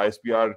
ISPR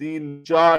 3-4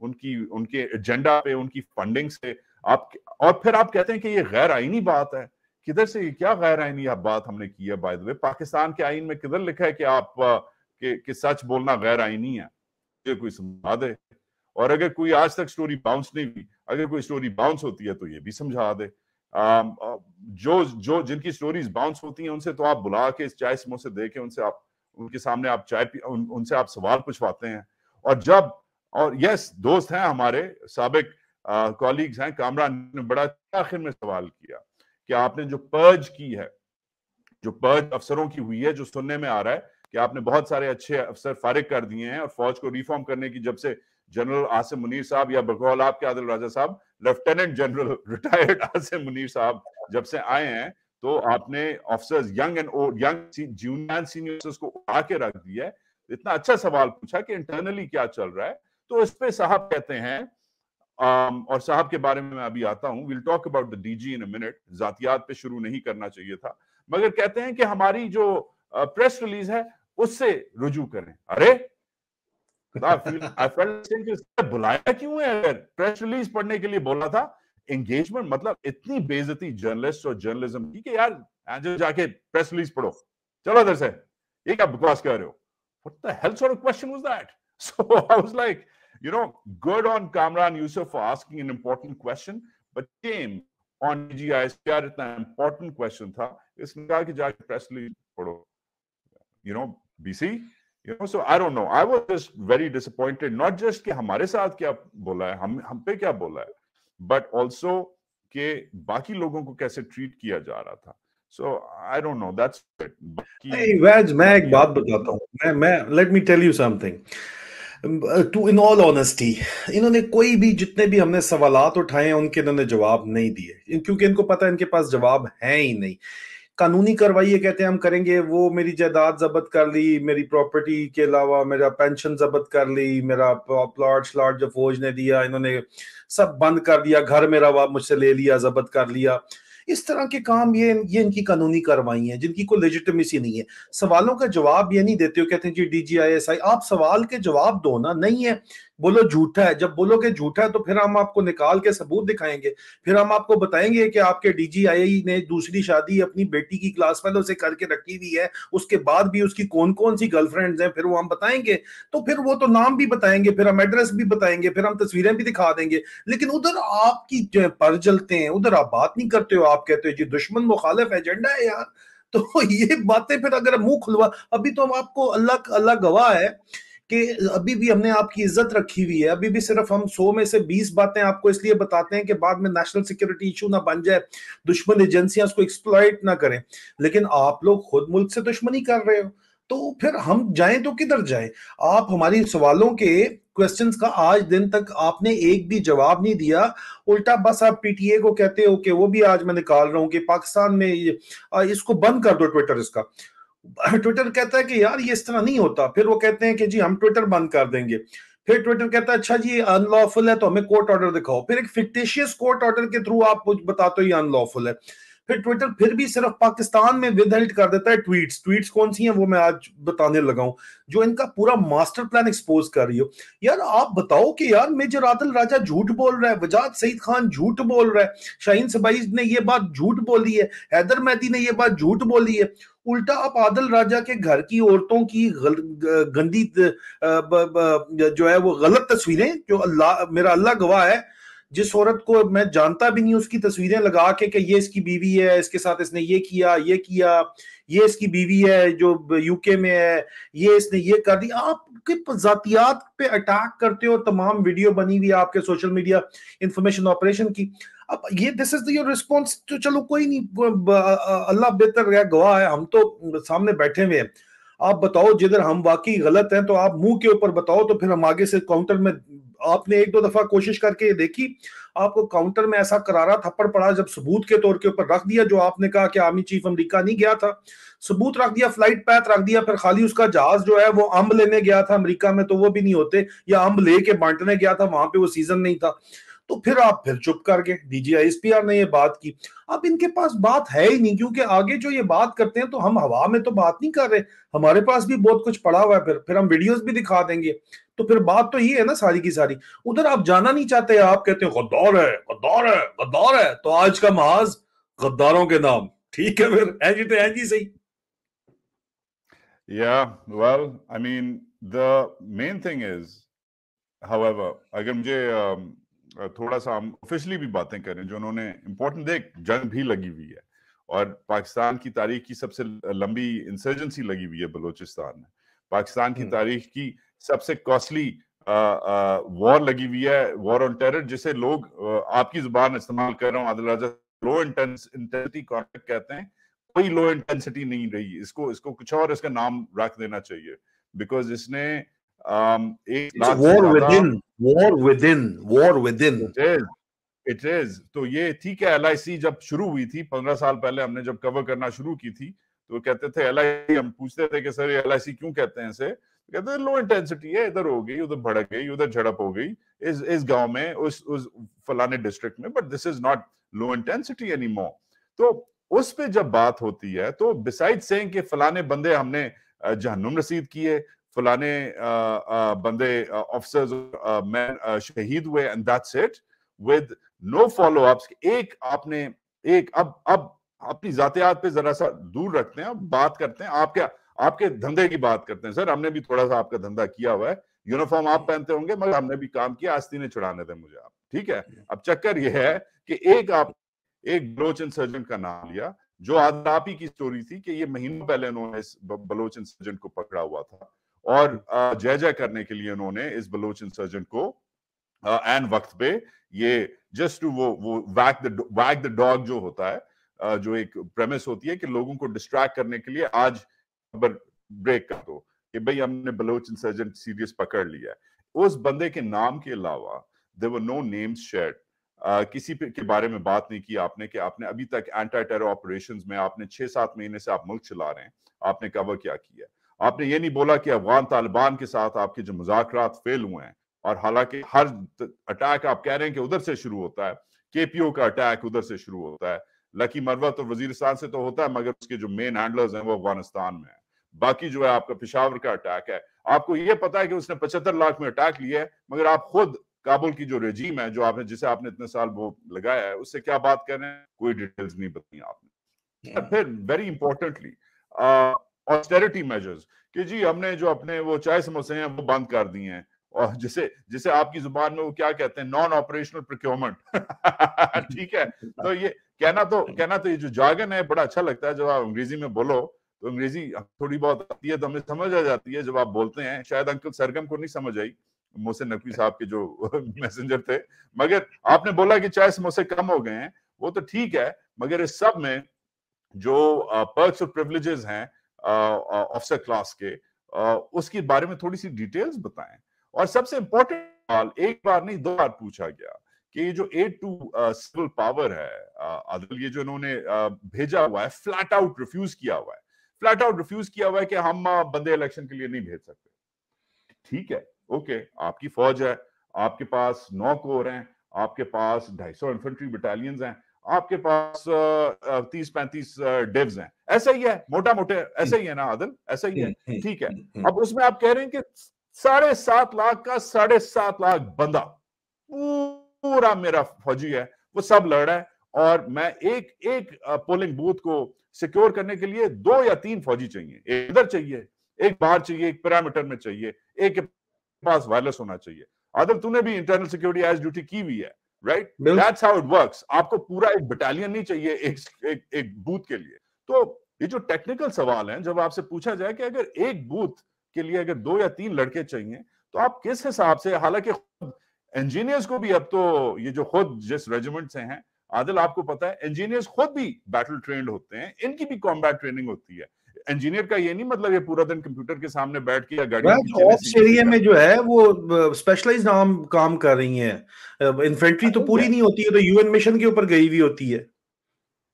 ان کے agenda پہ، ان کی فنڈنگ سے آپ، اور پھر آپ کہتے ہیں کہ یہ غیر آئینی بات ہے. کدھر سے کیا غیر آئینی بات ہم نے کی ہے؟ بائی دا وے پاکستان کے آئین میں کدھر لکھا ہے کہ آپ کہ سچ بولنا غیر آئینی ہے؟ یہ کوئی سمجھا دے. اور اگر کوئی آج تک سٹوری باؤنس نہیں ہوئی، اگر کوئی سٹوری باؤنس ہوتی ہے تو یہ بھی سمجھا دے. جو جن کی سٹوریز باؤنس ہوتی ہیں ان سے تو آپ بلا کے چائے سموسے دے کے ان کے سامنے آپ ان سے آپ سوال پوچھواتے ہیں. اور یس دوست ہیں ہمارے، سابق کالیگز ہیں. کامران نے بڑا آخر میں سوال کیا کہ آپ نے جو پرج کی ہے، جو پرج افسروں کی ہوئی ہے، جو سننے میں آ رہا ہے کہ آپ نے بہت سارے اچھے افسر فارغ کر دیے ہیں، اور فوج کو ریفارم کرنے کی جب سے جنرل عاصم منیر صاحب، یا بقول آپ کے عادل راجہ صاحب lieutenant general retired Asim Munir صاحب جب سے آئے ہیں، تو آپ نے officers young and old, young junior and senior officers کو اٹھا کے رکھ دیا ہے. اتنا اچھا سوال پوچھا کہ انٹرنلی کیا چل رہا ہے. تو اس پہ صاحب کہتے ہیں، اور صاحب کے بارے میں ابھی آتا ہوں، we'll talk about the DG in a minute. ذاتیات پہ شروع نہیں کرنا چاہیے تھا، مگر کہتے ہیں کہ ہماری جو پریس ریلیز ہے اس سے رجوع کریں. ارے بلایا کیوں ہے؟ اگر پریس ریلیز پڑھنے کے لیے بولا تھا، انگیجمنٹ مطلب اتنی بے عزتی جرنلسٹ اور جرنلزم کی کہ یار جا کے پریس ریلیز پڑھو، چلو ادھر سے، یہ کیا بکواس کر رہے ہو؟ What the hell sort of question was that? So I was like, good on Kamran Yusuf for asking an important question, but came on DGIS, کیا اتنا important question تھا، اس نے کہا کہ جا کے پریس ریلیز پڑھو. BC, so I don't know. I was just very disappointed, not just کہ ہمارے ساتھ کیا بولا ہے، ہم پہ کیا بولا ہے، but also کہ باقی لوگوں کو کیسے ٹریٹ کیا جا رہا تھا. So I don't know, that's it. میں ایک بات بتاتا ہوں، let me tell you something. In all honesty, انہوں نے کوئی بھی، جتنے بھی ہم نے سوالات اٹھائے ہیں ان کے انہوں نے جواب نہیں دیے، کیونکہ ان کو پتا ہے ان کے پاس جواب ہے ہی نہیں. قانونی کارروائی یہ کہتے ہیں ہم کریں گے، وہ میری جائیداد ضبط کر لی، میری پراپرٹی کے علاوہ میرا پینشن ضبط کر لی، میرا پلاٹ جو فوج نے دیا انہوں نے سب بند کر دیا، گھر میرا مجھ سے لے لیا، ضبط کر لیا. اس طرح کے کام یہ ان کی قانونی کارروائی ہیں جن کی کوئی لیجیٹمیسی نہیں ہے. سوالوں کا جواب یہ نہیں دیتے ہو، کہتے ہیں جی DGIS آپ سوال کے جواب دو نا. نہیں ہے، بولو جھوٹا ہے. جب بولو کہ جھوٹا ہے تو پھر ہم آپ کو نکال کے ثبوت دکھائیں گے، پھر ہم آپ کو بتائیں گے کہ آپ کے DGI نے دوسری شادی اپنی بیٹی کی کلاس فیلو سے کر کے رکھی ہوئی ہے، اس کے بعد بھی اس کی کون کون سی گرل فرینڈز ہیں، پھر وہ ہم بتائیں گے. تو پھر وہ تو نام بھی بتائیں گے، پھر ہم ایڈریس بھی بتائیں گے، پھر ہم تصویریں بھی دکھا دیں گے. لیکن ادھر آپ کی پر جلتے ہیں، ادھر آپ بات نہیں کرتے ہو. آپ کہتے ہو جی دشمن مخالف ایجنڈا ہے یار. تو یہ باتیں پھر اگر منہ کھلوا، ابھی تو ہم آپ کو اللہ گواہ ہے کہ ابھی بھی ہم نے آپ کی عزت رکھی ہوئی ہے. ابھی بھی صرف ہم 100 میں سے 20 باتیں آپ کو اس لیے بتاتے ہیں کہ بعد میں نیشنل سیکیورٹی ایشو نہ بن جائے، دشمن ایجنسیاں اس کو ایکسپلائٹ نہ کریں. لیکن آپ لوگ خود ملک سے دشمنی کر رہے ہو، تو پھر ہم جائیں تو کدھر جائیں؟ آپ ہماری سوالوں کے کوسچنز کا آج دن تک آپ نے ایک بھی جواب نہیں دیا. الٹا بس آپ PTA کو کہتے ہو کہ وہ بھی آج میں نکال رہا ہوں کہ پاکستان میں اس کو بند کر دو ٹویٹر. اس کا ٹویٹر کہتا ہے کہ یار یہ اس طرح نہیں ہوتا. پھر وہ کہتے ہیں کہ جی ہم ٹویٹر بند کر دیں گے. پھر ٹویٹر کہتا ہے اچھا جی ان لافل ہے تو ہمیں کورٹ آرڈر دکھاؤ. پھر ایک فکٹیشیس کورٹ آرڈر کے تھرو آپ بتاتے ہو یہ ان لافل ہے. پھر ٹویٹر پھر بھی صرف پاکستان میں ود ہیلڈ کر دیتا ہے ٹویٹس کون سی ہیں وہ میں آج بتانے لگا ہوں، جو ان کا پورا ماسٹر پلان ایکسپوز کر رہی ہو. یار آپ بتاؤ کہ یار میجر عادل راجہ جھوٹ بول رہا ہے، وجاد سعید خان جھوٹ بول رہا ہے، شاہین سبائی نے یہ بات جھوٹ بولی ہے، حیدر مہدی نے یہ بات جھوٹ بولی ہے. الٹا آپ عادل راجہ کے گھر کی عورتوں کی گندی جو ہے وہ غلط تصویریں، جو میرا اللہ گواہ ہے، جس عورت کو میں جانتا بھی نہیں اس کی تصویریں لگا کے کہ یہ اس کی بیوی ہے، اس کے ساتھ اس نے یہ کیا، یہ اس کی بیوی ہے جو UK میں ہے، یہ اس نے یہ کر دی. آپ کے ذاتیات پہ اٹیک کرتے ہو. تمام ویڈیو بنی ہوئی آپ کے سوشل میڈیا انفارمیشن آپریشن کی. اب یہ دس از یور رسپانس. تو چلو کوئی نہیں، اللہ بہتر گواہ ہے، ہم تو سامنے بیٹھے ہوئے ہیں. آپ بتاؤ جدھر ہم واقعی غلط ہیں تو آپ منہ کے اوپر بتاؤ، تو پھر ہم آگے سے کاؤنٹر میں. آپ نے 1-2 دفعہ کوشش کر کے دیکھی، آپ کو کاؤنٹر میں ایسا کرارا تھپڑ پڑا جب ثبوت کے طور کے اوپر رکھ دیا. جو آپ نے کہا کہ آرمی چیف امریکہ نہیں گیا تھا، ثبوت رکھ دیا، فلائٹ پیتھ رکھ دیا. پھر خالی اس کا جہاز جو ہے وہ امب لینے گیا تھا امریکہ میں، تو وہ بھی نہیں ہوتے، یا امب لے کے بانٹنے گیا تھا، وہاں پہ وہ سیزن نہیں تھا. تو پھر آپ پھر چپ کر گئے, DGISPR نے یہ بات کی. اب ان کے پاس بات ہے ہی نہیں, کیونکہ آگے جو یہ بات کرتے ہیں تو ہم ہوا میں تو بات نہیں کر رہے, ہمارے پاس بھی بہت کچھ پڑا ہوا ہے, پھر ہم ویڈیوز بھی دکھا دیں گے. تو پھر بات تو یہ ہے نا ساری کی ساری, ادھر آپ جانا نہیں چاہتے, آپ کہتے ہیں غدار ہے غدار ہے غدار ہے, تو آج کا محاذ غداروں کے نام. ٹھیک ہے پھر تو جی صحیح. Yeah, well, I mean, the main thing is, however, اگر مجھے تھوڑا سا ہم آفیشلی بھی باتیں کریں, جو انہوں نے امپورٹنٹ, دیکھ جنگ بھی لگی ہوئی ہے, اور پاکستان کی تاریخ کی سب سے لمبی انسرجنسی لگی ہوئی ہے بلوچستان میں, پاکستان کی تاریخ کی سب سے کاسٹلی وار لگی ہوئی ہے, وار آن ٹیرر, جسے لوگ آپ کی زبان استعمال کر رہا ہوں عادل راجہ, لو انٹینسٹی کانفلکٹ کہتے ہیں. کوئی لو انٹینسٹی نہیں رہی, اس کو کچھ اور اس کا نام رکھ دینا چاہیے, بیکاز اس نے 1 لاکھ سے زیادہ It is. تو یہ ٹھیک ہے, LIC جب شروع ہوئی تھی 15 سال پہلے, ہم نے جب کور کرنا شروع کی تھی تو وہ کہتے تھے LIC, ہم پوچھتے تھے کہ سر یہ LIC کیوں کہتے ہیں اسے, کہتے ہیں لو انٹینسٹی ہے, ادھر ہو گئی, ادھر بھڑک گئی, ادھر جھڑپ ہو گئی اس گاؤں میں, اس فلانے ڈسٹرکٹ میں, but this is not low intensity any more. تو اس پہ جب بات ہوتی ہے تو بسائڈ سینگ کہ فلانے بندے ہم نے جہنم رسید کیے, فلانے بندے آفیسرز مین شہید ہوئے, and that's it, with no follow ups. ایک آپ نے اب اپنی ذاتیات پہ ذرا سا دور رکھتے ہیں, بات کرتے ہیں آپ کے دھندے کی بات کرتے ہیں. سر ہم نے بھی تھوڑا سا آپ کا دھندا کیا ہوا ہے, یونیفارم آپ پہنتے ہوں گے, مگر ہم نے بھی کام کیا, آستینے چھڑانے دیں مجھے آپ, ٹھیک ہے. اب چکر یہ ہے کہ ایک بلوچ انسرجن کا نام لیا, جو آپ ہی کی سٹوری تھی کہ یہ مہینوں پہلے انہوں نے اس بلوچ انسرجن کو پکڑا ہوا تھا, اور جے کرنے کے لیے انہوں نے اس بلوچ انسرجن کو این وقت پہ یہ جسٹ وہ ویگ دا ڈاگ جو ہوتا ہے, جو ایک پریمس ہوتی ہے کہ لوگوں کو ڈسٹریکٹ کرنے کے لیے آج بریک کر دو کہ بھئی ہم نے بلوچ انسرجن سیریس پکڑ لیا ہے. اس بندے کے نام کے علاوہ there were no names shared. کسی کے بارے میں بات نہیں کی آپ نے کہ آپ نے ابھی تک اینٹی ٹیرر آپریشنز میں آپ نے 6-7 مہینے سے آپ ملک چلا رہے ہیں, آپ نے کور کیا کیا. آپ نے یہ نہیں بولا کہ افغان طالبان کے ساتھ آپ کے جو مذاکرات فیل ہوئے ہیں, اور حالانکہ ہر اٹیک آپ کہہ رہے ہیں کہ ادھر سے شروع ہوتا ہے, KPO کا اٹیک ادھر سے شروع ہوتا ہے, لکی مروت اور وزیرستان سے تو ہوتا ہے, مگر اس کے جو مین ہینڈلرز ہیں وہ افغانستان میں ہیں. باقی جو ہے آپ کا پشاور کا اٹیک ہے, آپ کو یہ پتا ہے کہ اس نے 75 لاکھ میں اٹیک لیا ہے, مگر آپ خود کابل کی جو رجیم ہے, جو آپ نے جسے آپ نے اتنے سال وہ لگایا ہے, اس سے کیا بات کر رہے ہیں, کوئی ڈیٹیلز نہیں بتائی آپ نے. پھر ویری امپورٹنٹلی آسٹیرٹی میجرز, کہ جی ہم نے جو اپنے وہ چائے سموسے ہیں وہ بند کر دی ہیں, اور جسے آپ کی زبان میں وہ کیا کہتے ہیں, نان آپریشنل پروکیورمنٹ. ٹھیک ہے, تو یہ کہنا تو یہ جو جارگن ہے بڑا اچھا لگتا ہے, جب آپ انگریزی میں بولو تو انگریزی تھوڑی بہت آتی ہے تو ہمیں سمجھ آ جاتی ہے جب آپ بولتے ہیں. شاید انکل سرگم کو نہیں سمجھ آئی, محسن نقوی صاحب کے جو میسنجر تھے, مگر آپ نے بولا کہ چائے سموسے کم ہو گئے ہیں, وہ تو ٹھیک ہے, مگر اس سب میں جو پرکس اور پریولیجز ہیں آفیسر کلاس کے, اس کے بارے میں تھوڑی سی ڈیٹیلز بتائیں. اور سب سے امپورٹنٹ سوال ایک بار نہیں 2 بار پوچھا گیا کہ یہ جو ایڈ ٹو سول پاور ہے, عادل, یہ جو انہوں نے بھیجا ہوا ہے, فلیٹ آؤٹ ریفیوز کیا ہوا ہے کہ ہم بندے الیکشن کے لیے نہیں بھیج سکتے. ٹھیک ہے, اوکے, آپ کی فوج ہے, آپ کے پاس 9 کور ہیں, آپ کے پاس 250 انفنٹری بٹالینز ہیں, آپ کے پاس 30-35 ڈیوز ہیں, ایسا ہی ہے, موٹا موٹے ایسا ہی ہے نا عادل, ایسا ہی ہے. ٹھیک ہے, اب اس میں آپ کہہ رہے ہیں کہ 7.5 لاکھ کا 7.5 لاکھ بندہ پورا میرا فوجی ہے, وہ سب لڑ رہا ہے, اور میں ایک پولنگ بوتھ کو سیکیور کرنے کے لیے 2 یا 3 فوجی چاہیے, ایک ادھر چاہیے, ایک باہر چاہیے, ایک پیرامیٹر میں چاہیے, ایک کے پاس وائرلیس ہونا چاہیے. عادل تو نے بھی انٹرنل سیکیورٹی ایز ڈیوٹی کی ہوئی ہے, right? That's how it works. آپ کو پورا ایک بٹالین نہیں چاہیے ایک بوتھ کے لیے. تو یہ جو ٹیکنیکل سوال ہیں, جب آپ سے پوچھا جائے کہ اگر ایک بوتھ کے لیے اگر 2 یا 3 لڑکے چاہیے, تو آپ کس حساب سے, حالانکہ انجینئرز کو بھی اب تو یہ جو خود جس ریجیمنٹ سے ہیں عادل, آپ کو پتا ہے انجینئرز خود بھی بیٹل ٹرینڈ ہوتے ہیں, ان کی بھی کامبیٹ ٹریننگ ہوتی ہے. انجینئر کا یہ نہیں مطلب یہ پورا دن کمپیوٹر کے سامنے بیٹھ کے یا گاڑی ایریا میں جو ہے وہ اسپیشلائزڈ کام کر رہی ہیں, انفینٹری تو پوری نہیں ہوتی ہے, تو UN مشن کے اوپر گئی ہوئی ہوتی ہے.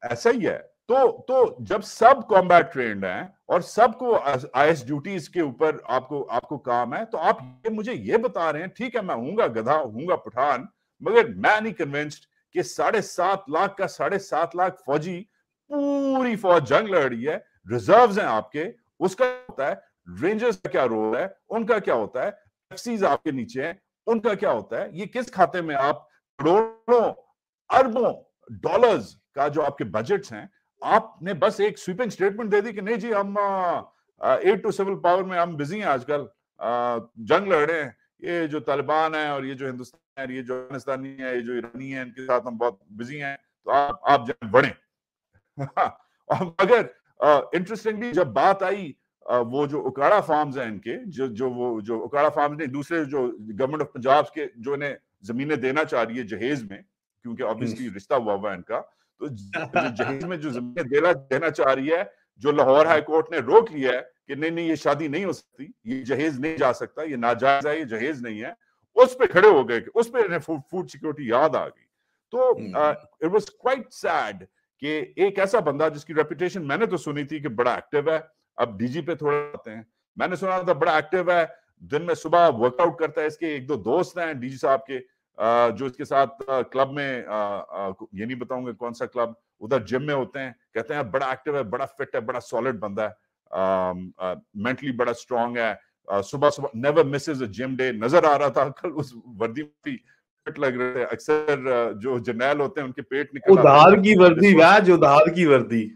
ایسا ہی ہے. تو جب سب کامبیٹ ٹرینڈ ہیں اور سب کو IS ڈیوٹیز کے اوپر آپ کو کام ہے, تو آپ مجھے یہ بتا رہے ہیں, ٹھیک ہے میں ہوں گا گدھا, ہوں گا پٹھان, مگر میں نہیں کنونسڈ کہ 7.5 لاکھ کا 7.5 لاکھ فوجی پوری فوج جنگ لڑ رہی ہے, ریزروز ہیں آپ کے, اس کا ہوتا ہے, رینجرز کا کیا رول ہے, ان کا کیا ہوتا ہے, ایف سیز آپ کے نیچے ہیں, ان کا کیا ہوتا ہے, یہ کس کھاتے میں آپ کروڑوں اربوں ڈالرز کا جو آپ کے بجٹس ہیں, آپ نے بس ایک سویپنگ سٹیٹمنٹ دے دی کہ نہیں جی ہم 8 to civil power میں ہم بزی ہیں, آج کل جنگ لڑ رہے ہیں, یہ جو طالبان ہیں اور یہ جو ہندوستان ہے, یہ جو افغانستانی ہے, یہ جو ایرانی ہیں, ان کے ساتھ ہم بہت بزی ہیں, تو آپ جنگ بڑھیں. مگر انٹرسٹنگلی جب بات آئی وہ جو اکاڑا فارمز ہیں ان کے, جو اکاڑا فارمز نے دوسرے جو گورنمنٹ آف پنجاب کے جو انہیں زمینیں دینا چاہ رہی ہے جہیز میں, کیونکہ obviously رشتہ ہوا ہے ان کا, تو جو جہیز میں جو زمینیں دینا چاہ رہی ہے, جو لاہور ہائی کورٹ نے روک لیا ہے کہ نہیں یہ شادی نہیں ہو سکتی, یہ جہیز نہیں جا سکتا, یہ ناجائز ہے, یہ جہیز نہیں ہے, اس پہ کھڑے ہو گئے کہ اس پہ فوڈ سیکورٹی یاد آ گئی. تو اٹ واز کوائٹ سیڈ کہ ایک ایسا بندہ جس کی ریپوٹیشن میں نے تو سنی تھی کہ بڑا ایکٹیو ہے, اب ڈی جی پہ تھوڑا آتے ہیں, میں نے سنا تھا بڑا ایکٹیو ہے, دن میں صبح ورک آؤٹ کرتا ہے, اس کے 1-2 دوست ہیں ڈی جی صاحب کے جو اس کے ساتھ کلب میں, یہ نہیں بتاؤں گا کون سا کلب, ادھر جم میں ہوتے ہیں, کہتے ہیں بڑا ایکٹیو ہے, بڑا فٹ ہے, بڑا سالڈ بندہ ہے, مینٹلی بڑا اسٹرانگ ہے, صبح نیور مسز اے جم ڈے, نظر آ رہا تھا کل اس وردی میں فٹ لگ رہے تھے. اکثر جو جرنیل ہوتے ہیں ان کے پیٹ نکل آتے ہیں, ادھار کی وردی, ادھار کی وردی.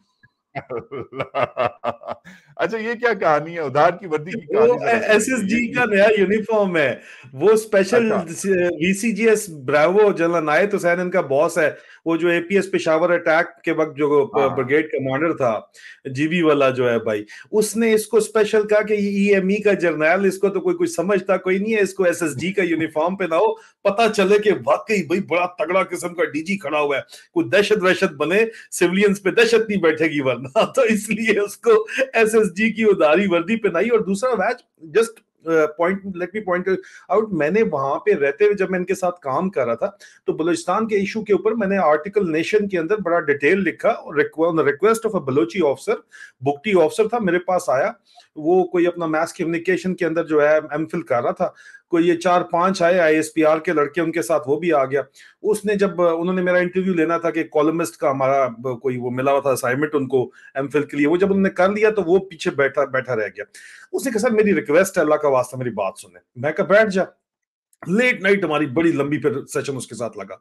اچھا یہ کیا کہانی ہے ادھار کی وردی کی وہ کہانی؟ ایس ایس جی کا نیا یونیفارم ہے, وہ اسپیشل وی سی جی ایس براوو جنرل عنایت حسین ان کا باس ہے, وہ جو اے پی ایس پشاور اٹیک کے وقت جو بریگیڈ کمانڈر تھا, جی بی والا جو ہے بھائی, اس نے اس کو اسپیشل کہا کہ ای ایم ای کا جرنیل, اس کو تو کوئی سمجھتا کوئی نہیں ہے, اس کو ایس ایس جی کا یونیفارم پہناؤ, پتہ چلے کہ واقعی بھائی بڑا تگڑا قسم کا ڈی جی کھڑا ہوا ہے, کوئی دہشت وحشت بنے, سیولینز پہ دہشت نہیں بیٹھے گی ورنہ, تو اس لیے اس کو ایس ایس جی کی ادھاری وردی پہنائی. اور دوسرا veg just let me point out, میں نے وہاں پہ رہتے ہوئے جب میں ان کے ساتھ کام کر رہا تھا تو بلوچستان کے ایشو کے اوپر میں نے آرٹیکل نیشن کے اندر بڑا ڈیٹیل لکھا, request of a Balochi officer, Bugti officer تھا میرے پاس آیا, وہ کوئی اپنا میس کمیونیکیشن کے اندر جو ہے ایم فل کر رہا تھا, کوئی یہ 4-5 آئے آئی ایس پی آر کے لڑکے, ان کے ساتھ وہ بھی آ گیا. اس نے جب انہوں نے میرا انٹرویو لینا تھا کہ کالمسٹ کا ہمارا کوئی وہ ملا ہوا تھا اسائنمنٹ ان کو ایم فل کے لیے, وہ جب انہوں نے کر لیا تو وہ پیچھے بیٹھا رہ گیا. اس نے کہا سر میری ریکویسٹ ہے, اللہ کا واسطہ میری بات سنیں. میں کہا بیٹھ جا. لیٹ نائٹ ہماری بڑی لمبی پھر سیشن اس کے ساتھ لگا.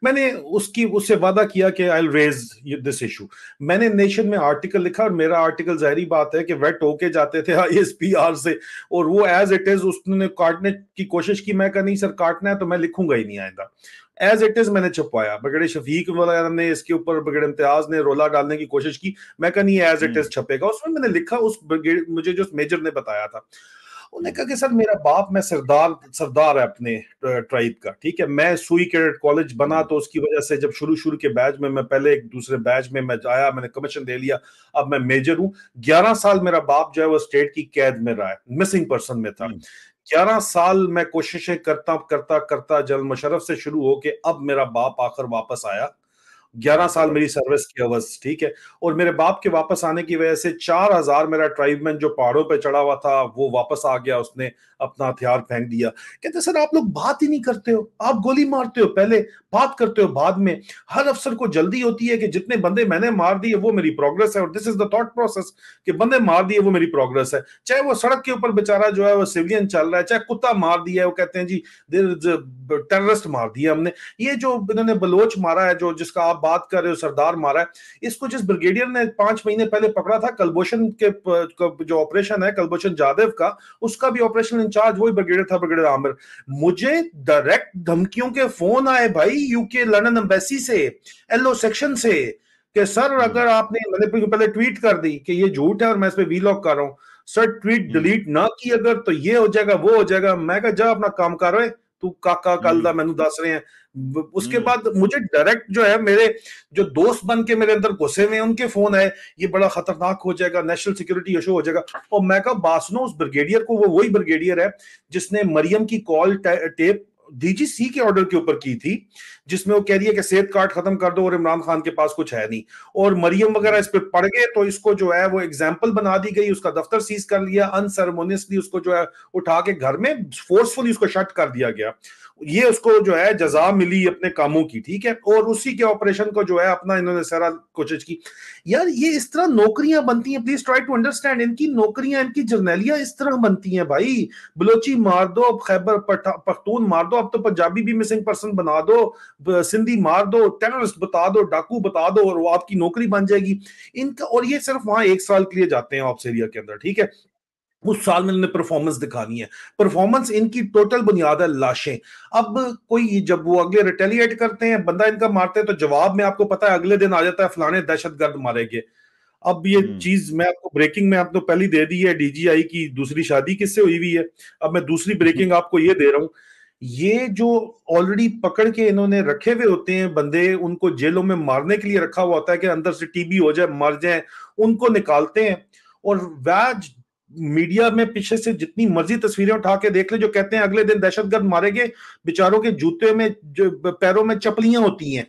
میں نے اس سے وعدہ کیا کہ آئی ول ریز دس ایشو. میں نے نیشن میں آرٹیکل لکھا, اور میرا آرٹیکل ظاہری بات ہے کہ ویٹ ہو کے جاتے تھے آئی ایس پی آر سے, اور وہ ایز اٹ از اس نے کاٹنے کی کوشش کی. میں کہا نہیں سر کاٹنا ہے تو میں لکھوں گا ہی نہیں آئندہ. ایز اٹ از میں نے چھپوایا. بگڑے شفیق والا نے اس کے اوپر, بگڑے امتیاز نے رولا ڈالنے کی کوشش کی. میں کہا نہیں ایز اٹ از چھپے گا. اس میں نے لکھا, اس مجھے جو میجر نے بتایا تھا, انہوں نے کہا کہ سر میرا باپ میں سردار ہے اپنے ٹرائب کا, ٹھیک ہے, میں سوئی کیڈٹ کالج بنا تو اس کی وجہ سے جب شروع کے بیچ میں پہلے ایک دوسرے بیچ میں آیا, میں نے کمیشن لے لیا, اب میں میجر ہوں. 11 سال میرا باپ جو ہے وہ اسٹیٹ کی قید میں رہا ہے, مسنگ پرسن میں تھا. 11 سال میں کوششیں کرتا جنرل مشرف سے شروع ہو کے اب میرا باپ آخر واپس آیا. 11 سال میری سروس کی عوض, ٹھیک ہے, اور میرے باپ کے واپس آنے کی وجہ سے 4000 میرا ٹرائب مین جو پہاڑوں پہ چڑھا ہوا تھا وہ واپس آ گیا, اس نے اپنا ہتھیار پھینک دیا. کہتے سر آپ لوگ بات ہی نہیں کرتے ہو, آپ گولی مارتے ہو پہلے, بات کرتے ہو بعد میں. ہر افسر کو جلدی ہوتی ہے کہ جتنے بندے میں نے مار دیے وہ میری پروگرس ہے, اور دس از دا تھاٹ پروسیس کہ بندے مار دیے وہ میری پروگرس ہے. چاہے وہ سڑک کے اوپر بیچارہ جو ہے وہ سیولین چل رہا ہے, چاہے کتا مار دیا ہے, وہ کہتے ہیں جی ٹیررسٹ مار دیا ہم نے. یہ جو انہوں نے بلوچ مارا ہے, جو جس کا آپ بات کر رہے ہو سردار مارا ہے, اس کو جس بریگیڈیئر نے 5 مہینے پہلے پکڑا تھا, کلبھوشن کے جو آپریشن ہے کلبھوشن جادو کا, اس کا بھی آپریشن انچارج وہی بریگیڈیئر تھا, بریگیڈیئر عامر. مجھے ڈائریکٹ دھمکیوں کے فون آئے بھائی یو کے لندن ایمبیسی سے, ایل او سیکشن سے, کہ سر اگر آپ نے, میں نے پہلے ٹویٹ کر دی کہ یہ جھوٹ ہے اور میں اس پہ وی لاگ کر رہا ہوں, سر ٹویٹ ڈیلیٹ نہ کی اگر تو یہ ہو جائے گا وہ ہو جائے گا. میں کہا جا اپنا کام کر رہے, تو کاکا کل دا مینو دس رہے ہیں. اس کے بعد مجھے ڈائریکٹ جو ہے میرے جو دوست بن کے میرے اندر گھسے ہوئے ان کے فون آئے, یہ بڑا خطرناک ہو جائے گا, نیشنل سیکورٹی ایشو ہو جائے گا. اور میں کہا باسنو اس بریگیڈیئر کو, وہ وہی بریگیڈیئر ہے جس نے مریم کی کال ٹیپ ڈی جی سی کے آرڈر کے اوپر کی تھی, جس میں وہ کہہ رہی ہے کہ صحت کارڈ ختم کر دو اور عمران خان کے پاس کچھ ہے نہیں, اور مریم وغیرہ اس پہ پڑ گئے تو اس کو جو ہے وہ ایگزامپل بنا دی گئی, اس کا دفتر سیز کر لیا, انسرمونیسلی اس کو جو ہے اٹھا کے گھر میں فورسفلی اس کو شٹ کر دیا گیا. یہ اس کو جو ہے جزا ملی اپنے کاموں کی, ٹھیک ہے, اور اسی کے آپریشن کو جو ہے اپنا انہوں نے سارا کوشش کی. یار یہ اس طرح نوکریاں بنتی ہیں, پلیز ٹرائی ٹو انڈرسٹینڈ, ان کی نوکریاں, ان کی جرنیلیاں اس طرح بنتی ہیں بھائی. بلوچی مار دو, اب خیبر پختون مار دو, اب تو پنجابی بھی مسنگ پرسن بنا دو, سندھی مار دو, ٹیررسٹ بتا دو, ڈاکو بتا دو, اور وہ آپ کی نوکری بن جائے گی ان کا. اور یہ صرف وہاں 1 سال کے لیے جاتے ہیں آپسیریا کے اندر, ٹھیک ہے, اس سال میں انہوں نے پرفارمنس دکھانی ہے. پرفارمنس ان کی ٹوٹل بنیاد ہے لاشیں. اب کوئی جب وہ اگلے ریٹیلیٹ کرتے ہیں, بندہ ان کا مارتے ہیں, تو جواب میں آپ کو پتا ہے اگلے دن آ جاتا ہے فلانے دہشت گرد مارے گئے. اب یہ چیز میں آپ کو بریکنگ میں آپ کو پہلی دے دی ہے, ڈی جی آئی کی دوسری شادی کس سے ہوئی ہوئی ہے. اب میں دوسری بریکنگ آپ کو یہ دے رہا ہوں, یہ جو آلریڈی پکڑ کے انہوں نے رکھے ہوئے ہوتے ہیں بندے, ان کو جیلوں میں مارنے کے لیے رکھا ہوا ہوتا ہے کہ اندر سے ٹی بی ہو جائے, مر جائیں, ان کو نکالتے ہیں. اور ویج میڈیا میں پیچھے سے جتنی مرضی تصویریں اٹھا کے دیکھ لیں, جو کہتے ہیں اگلے دن دہشت گرد مارے گئے, بیچاروں کے جوتے میں پیروں میں چپلیاں ہوتی ہیں.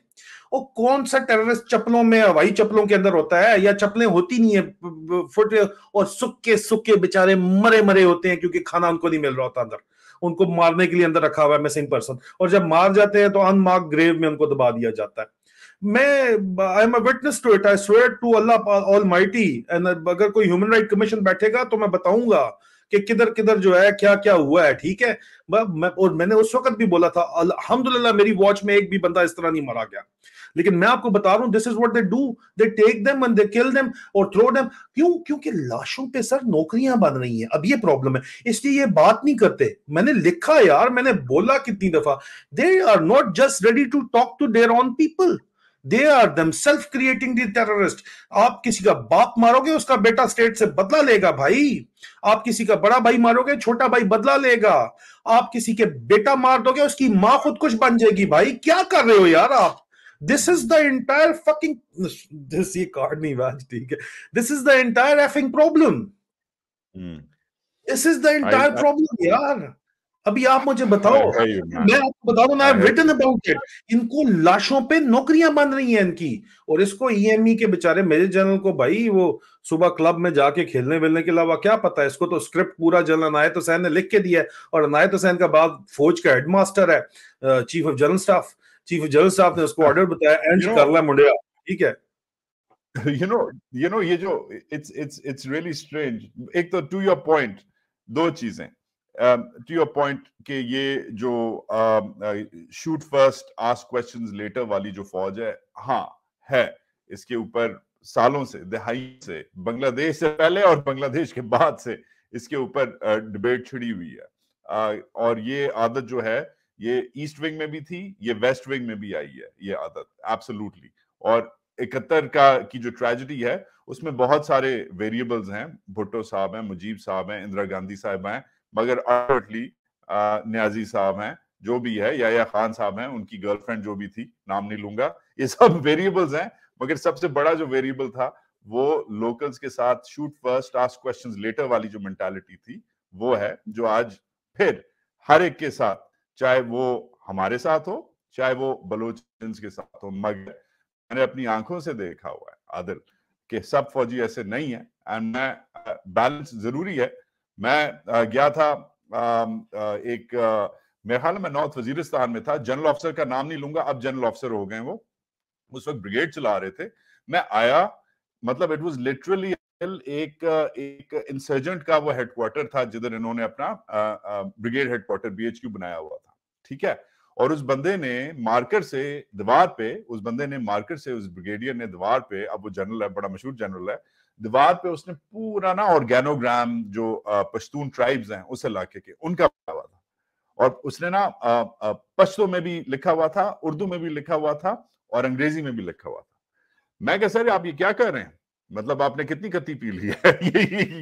وہ کون سا ٹیررسٹ چپلوں میں, ہوائی چپلوں کے اندر ہوتا ہے, یا چپلیں ہوتی نہیں ہیں فٹ, اور سکے سکے بیچارے مرے مرے ہوتے ہیں کیونکہ کھانا ان کو نہیں مل رہا ہوتا اندر, ان کو مارنے کے لیے اندر رکھا ہوا ہے مسنگ پرسن, اور جب مار جاتے ہیں تو ان مارک گریو میں ان کو دبا دیا جاتا ہے. میں I am a witness to it. I swear to Allah Almighty, and اگر کوئی ہیومن رائٹ کمیشن بیٹھے گا تو میں بتاؤں گا کہ کدھر کدھر جو ہے کیا کیا ہوا ہے, ٹھیک ہے. اور میں نے اس وقت بھی بولا تھا الحمدللہ میری واچ میں ایک بھی بندہ اس طرح نہیں مارا گیا, لیکن میں آپ کو بتا رہا ہوں this is what they do, they take them and they kill them اور throw them. کیونکہ لاشوں پہ سر نوکریاں بن رہی ہیں. اب یہ پرابلم ہے, اس لیے یہ بات نہیں کرتے. میں نے لکھا یار, میں نے بولا کتنی دفعہ, they are not just ready to talk to their own people, they are themselves creating the terrorist. آپ کسی کا باپ مارو گے, اس کا بیٹا سٹیٹ سے بدلہ لے گا بھائی. آپ کسی کا بڑا بھائی مارو گے, چھوٹا بھائی بدلہ لے گا. آپ کسی کے بیٹا مار دو گے, اس کی ماں خود کچھ بن جائے گی. بھائی کیا کر رہے ہو یار آپ. This is the entire fucking this یہ کارڈ نہیں باج, ٹھیک ہے, this is the entire effing problem. This is the entire problem یار. ابھی آپ مجھے بتاؤ, میں آپ کو بتا دوں, میں written about it. ان کو لاشوں پہ نوکریاں بن رہی ہیں ان کی, اور اس کو ای ایم ای کے بیچارے میجر جنرل کو بھائی وہ صبح کلب میں جا کے کھیلنے ویلنے کے علاوہ کیا پتا ہے. اس کو تو اسکرپٹ پورا جنرل عنایت حسین نے لکھ کے دیا ہے, اور عنایت حسین کا بعد فوج کا ہیڈ ماسٹر ہے, chief of general staff. Chief of general staff نے اس کو آرڈر بتایا, اینڈ کر لے منڈیا, ٹھیک ہے. you know یہ جو it's really strange. ایک تو to your point, دو چیزیں. To your point کہ یہ جو shoot first ask questions later والی جو فوج ہے, ہاں ہے, اس کے اوپر سالوں سے, دہائی سے, بنگلہ دیش سے پہلے اور بنگلہ دیش کے بعد سے اس کے اوپر ڈبیٹ چھڑی ہوئی ہے. اور یہ عادت جو ہے یہ ایسٹ ونگ میں بھی تھی, یہ ویسٹ ونگ میں بھی آئی ہے یہ عادت, ایبسولوٹلی. اور 71 کی جو ٹریجڈی ہے اس میں بہت سارے ویریبلز ہیں, بھٹو صاحب ہیں, مجیب صاحب ہیں, اندرا گاندھی صاحب ہیں, مگر الٹیمیٹلی نیازی صاحب ہیں, جو بھی ہے, یا خان صاحب ہیں, ان کی گرل فرینڈ جو بھی تھی, نام نہیں لوں گا, یہ سب ویریبلز ہیں. مگر سب سے بڑا جو ویریبل تھا وہ لوکلز کے ساتھ shoot first ask questions later والی جو مینٹالٹی تھی, وہ ہے جو آج پھر ہر ایک کے ساتھ, چاہے وہ ہمارے ساتھ ہو, چاہے وہ بلوچستان کے ساتھ ہو. مگر میں نے اپنی آنکھوں سے دیکھا ہوا ہے عادل کہ سب فوجی ایسے نہیں ہیں, اینڈ میں بیلنس ضروری ہے. میں گیا تھا ایک, میرے خیال میں نارتھ وزیرستان میں تھا, جنرل آفیسر کا نام نہیں لوں گا, اب جنرل آفیسر ہو گئے, وہ اس وقت بریگیڈ چلا رہے تھے. میں آیا, مطلب اٹ واز لٹرلی ایک انسرجنٹ کا وہ ہیڈ کوارٹر تھا جدھر انہوں نے اپنا بریگیڈ ہیڈ کوارٹر BHQ بنایا ہوا تھا, ٹھیک ہے. اور اس بندے نے مارکر سے دیوار پہ, اس بریگیڈیئر نے دیوار پہ, اب وہ جنرل ہے, بڑا مشہور جنرل ہے, دیوار پہ اس نے پورا نا آرگینوگرام جو پشتون ٹرائبز ہیں اس علاقے کے, ان کا بنا ہوا تھا. اور اس نے نا پشتو میں بھی لکھا ہوا تھا, اردو میں بھی لکھا ہوا تھا, اور انگریزی میں بھی لکھا ہوا تھا. میں کہا سر آپ یہ کیا کر رہے ہیں, مطلب آپ نے کتنی کتی پی لی ہے,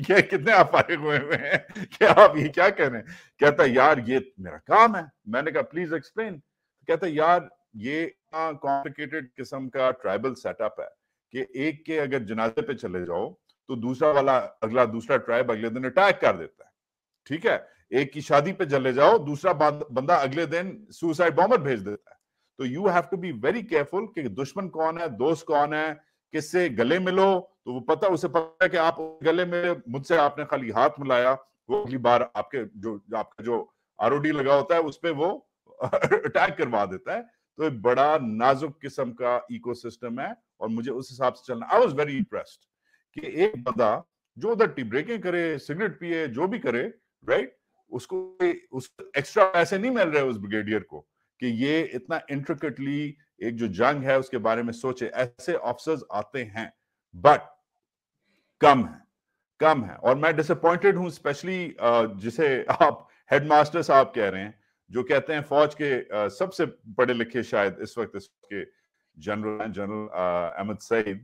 یہ کتنے آپ فارغ ہوئے ہیں کہ آپ یہ کیا کر رہے ہیں. کہتا یار یہ میرا کام ہے. میں نے کہا پلیز ایکسپلین. کہتا یار یہ کمپلیکیٹڈ قسم کا ٹرائبل سیٹ اپ ہے کہ ایک کے اگر جنازے پہ چلے جاؤ تو دوسرا والا, اگلا دوسرا ٹرائب اگلے دن اٹیک کر دیتا ہے, ٹھیک ہے. ایک کی شادی پہ چلے جاؤ, دوسرا بندہ اگلے دن سوسائڈ بامبر بھیج دیتا ہے. تو you have to be very careful کہ دشمن کون ہے, دوست کون ہے, کس سے گلے ملو تو وہ پتہ, اسے پتہ ہے کہ آپ گلے میں مجھ سے آپ نے خالی ہاتھ ملایا, وہ اگلی بار آپ کے آپ کا جو ROD لگا ہوتا ہے اس پہ وہ اٹیک کروا دیتا ہے. تو ایک بڑا نازک قسم کا ایکو سسٹم ہے, اور مجھے اس حساب سے چلنا. آئی واز ویری امپریسڈ کہ ایک بندہ جو ادھر ٹی بریکنگ کرے, سگریٹ پیے, جو بھی کرے, رائٹ, اس کو ایکسٹرا پیسے نہیں مل رہے اس بریگیڈیئر کو کہ یہ اتنا انٹریکٹلی ایک جو جنگ ہے اس کے بارے میں سوچے. ایسے آفیسرز آتے ہیں بٹ کم ہے, اور میں ڈس اپوائنٹڈ ہوں اسپیشلی جسے آپ ہیڈ ماسٹر صاحب کہہ رہے ہیں, جو کہتے ہیں فوج کے سب سے پڑھے لکھے شاید اس وقت کے general Ahmed Saeed.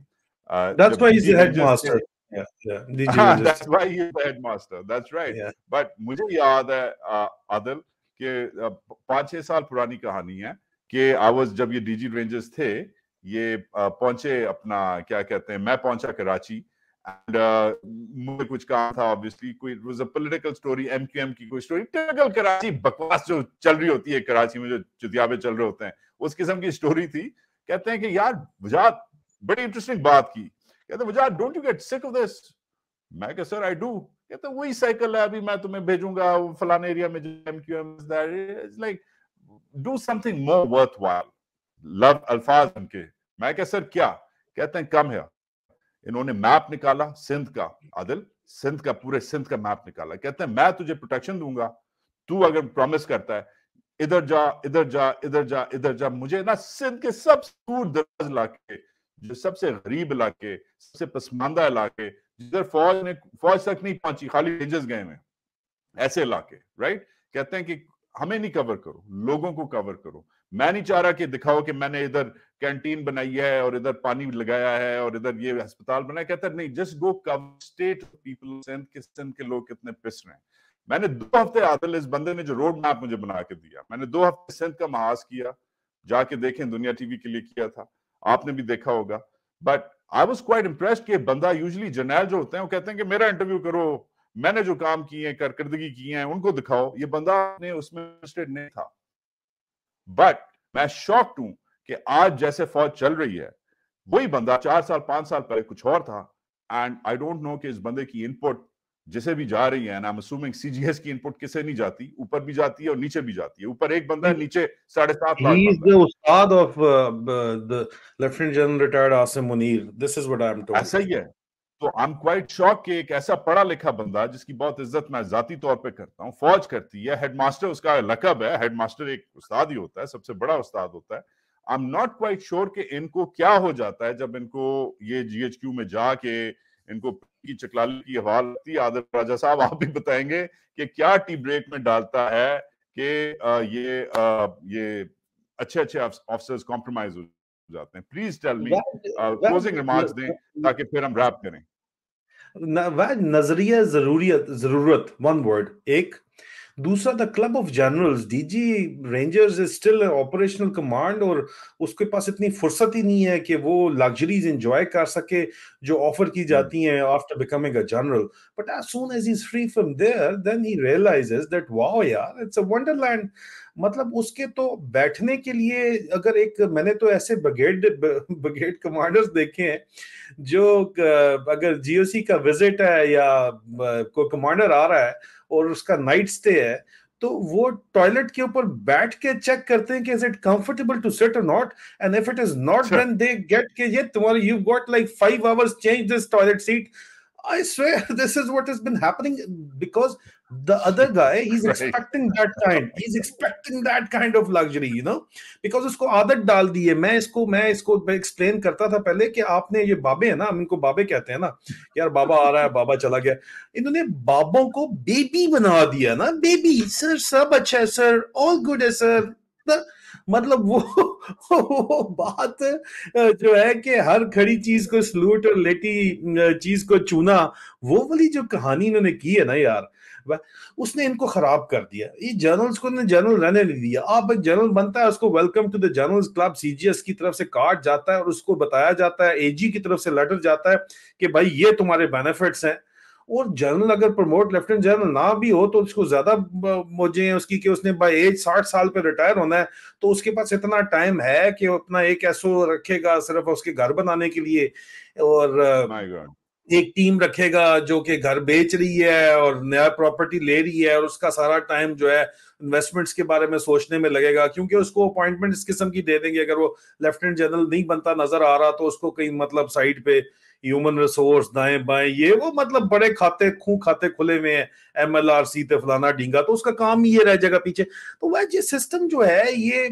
That's why he's the headmaster. That's why he's the headmaster. That's right. But مجھے یاد ہے عادل کہ 5-6 سال پرانی کہانی ہے کہ جب یہ DG رینجرز تھے, یہ پہنچے اپنا کیا کہتے ہیں, میں پہنچا کراچی, اینڈ مجھے کچھ کام تھا obviously, کوئی it was a political story, MQM کی کوئی story, typical کراچی بکواس جو چل رہی ہوتی ہے کراچی میں, جو چتیابے چل رہے ہوتے ہیں, اس قسم کی story تھی. کہتے ہیں کہ یار وجاد بڑی انٹرسٹنگ بات کی, کہتے ہیں وجاد ڈونٹ یو گیٹ سک آف دس. میں کہ سر آئی ڈو. کہتے ہیں وہی سائیکل ہے, ابھی میں تمہیں بھیجوں گا فلانے ایریا میں جو MQM is there, it's like do something more worthwhile. لو الفاظ ان کے. میں کہ سر کیا؟ کہتے ہیں کم ہے. انہوں نے میپ نکالا سندھ کا, عادل سندھ کا, پورے سندھ کا میپ نکالا. کہتے ہیں میں تجھے پروٹیکشن دوں گا, تو اگر پرومس کرتا ہے ادھر جا ادھر جا ادھر جا ادھر جا. مجھے نا سندھ کے سب سے دور دراز علاقے, جو سب سے غریب علاقے, سب سے پسماندہ علاقے, جدھر فوج تک نہیں پہنچی, خالی رینجرز گئے میں, ایسے علاقے, رائٹ. کہتے ہیں کہ ہمیں نہیں کور کرو, لوگوں کو کور کرو. میں نہیں چاہ رہا کہ دکھاؤ کہ میں نے ادھر کینٹین بنائی ہے اور ادھر پانی لگایا ہے اور ادھر یہ ہسپتال بنایا. کہتا ہے نہیں, جسٹ گو کور اسٹیٹ پیپل. سندھ کے لوگ کتنے پس رہے ہیں. میں نے 2 ہفتے عادل, اس بندے نے جو روڈ میپ مجھے بنا کے دیا, میں نے 2 ہفتے سندھ کا محاذ کیا. جا کے دیکھیں, دنیا ٹی وی کے لیے کیا تھا, آپ نے بھی دیکھا ہوگا. But I was quite impressed کہ بندہ, یوزلی جرنیل جو ہوتے ہیں وہ کہتے ہیں کہ میرا انٹرویو کرو, میں نے جو کام کیے ہیں, کارکردگی کی ہیں, ان کو دکھاؤ. یہ بندہ نے اس میں انٹرسٹڈ نہیں تھا. بٹ میں شاکڈ ہوں کہ آج جیسے فوج چل رہی ہے, وہی بندہ 4 سال 5 سال پہلے کچھ اور تھا. اینڈ آئی ڈونٹ نو کہ اس بندے کی ان پٹ جسے بھی جا رہی ہے, and I'm assuming CGS کی ان پٹ کسے نہیں جاتی, اوپر بھی جاتی ہے اور نیچے بھی جاتی ہے. اوپر ایک بندہ ہے, نیچے 7.5 لاکھ He is بندہ the ہے. ustad of the Lieutenant General retired Asim Munir. This is what I'm told. ایسا ہی ہے. تو I'm quite shocked کہ ایک ایسا پڑھا لکھا بندہ, جس کی بہت عزت میں ذاتی طور پہ کرتا ہوں, فوج کرتی ہے, ہیڈ ماسٹر اس کا لقب ہے. ہیڈ ماسٹر ایک استاد ہی ہوتا ہے, سب سے بڑا استاد ہوتا ہے. I'm not quite sure کہ ان کو کیا ہو جاتا ہے جب ان کو یہ GHQ میں جا کے ان کو کی چکلالی کی حوال ہوتی ہے. عادل راجہ صاحب آپ بھی بتائیں گے کہ کیا ٹی بریک میں ڈالتا ہے کہ یہ اچھے آفیسرز کمپرومائز ہو جاتے ہیں. Please tell me, closing remarks دیں تاکہ پھر ہم ریپ کریں. نظریہ ضرورت, ون ورڈ. ایک دوسرا, the club of generals, DG rangers is still operational command, اور اس کے پاس اتنی فرصت ہی نہیں ہے کہ وہ لگژریز انجوائے کر سکے جو آفر کی جاتی ہیں after becoming a general. But as soon as he is free from there, then he realises that wow یار, اٹس اے ونڈرلینڈ. مطلب اس کے تو بیٹھنے کے لیے, اگر ایک, میں نے تو ایسے بریگیڈ کمانڈرز دیکھے ہیں جو اگر GOC کا وزٹ ہے یا کوئی کمانڈر آ رہا ہے اور اس کا نائٹ سٹے ہے, تو وہ ٹوائلٹ کے اوپر بیٹھ کے چیک کرتے ہیں کہ is it comfortable to sit or not, and if it is not, then they get کہ یہ تمہارے, you've got like 5 hours change this toilet seat. I swear this is what has been happening, because the other guy, he's expecting that kind of luxury, you know, because اس کو عادت ڈال دی ہے. میں اس کو explain کرتا تھا پہلے کہ آپ نے یہ بابے ہیں نا, ہم ان کو بابے کہتے ہیں نا, یار بابا آ رہا ہے, بابا چلا گیا. انہوں نے بابوں کو بیبی بنا دیا نا, بیبی سر, سب اچھا ہے سر, آل گڈ ہے سر. مطلب وہ بات جو ہے کہ ہر کھڑی چیز کو سلوٹ اور لیٹی چیز کو چونا, وہ والی جو کہانی انہوں نے کی ہے نا یار, اس نے ان کو خراب کر دیا. یہ جنرلز کو جنرل رہنے نہیں دیا. آپ ایک جنرل بنتا ہے, اس کو welcome to the generals club, CGS کی طرف سے کارڈ جاتا ہے اور اس کو بتایا جاتا ہے, AG کی طرف سے لیٹر جاتا ہے کہ بھائی یہ تمہارے بینیفٹس ہیں. اور جنرل اگر پروموٹ لیفٹیننٹ جنرل نہ بھی ہو تو اس کو زیادہ موجیں ہیں اس کی کہ اس نے بائی ایج 60 سال پہ ریٹائر ہونا ہے, تو اس کے پاس اتنا ٹائم ہے کہ وہ اپنا ایک ایسو رکھے گا صرف اس کے گھر بنانے کے لیے, اور ایک ٹیم رکھے گا جو کہ گھر بیچ رہی ہے اور نیا پراپرٹی لے رہی ہے, اور اس کا سارا ٹائم جو ہے انویسٹمنٹس کے بارے میں سوچنے میں لگے گا, کیونکہ اس کو اپوائنٹمنٹ اس قسم کی دے دیں گے. اگر وہ لیفٹیننٹ جنرل نہیں بنتا نظر آ رہا تو اس کو کہیں مطلب سائڈ پہ ہیومن ریسورس دائیں بائیں یہ وہ مطلب بڑے کھاتے کھلے میں ہیں, ایم ایل آر سی تے فلانا ڈینگا, تو اس کا کام ہی یہ رہ جائے گا پیچھے. تو وہ یہ سسٹم جو ہے یہ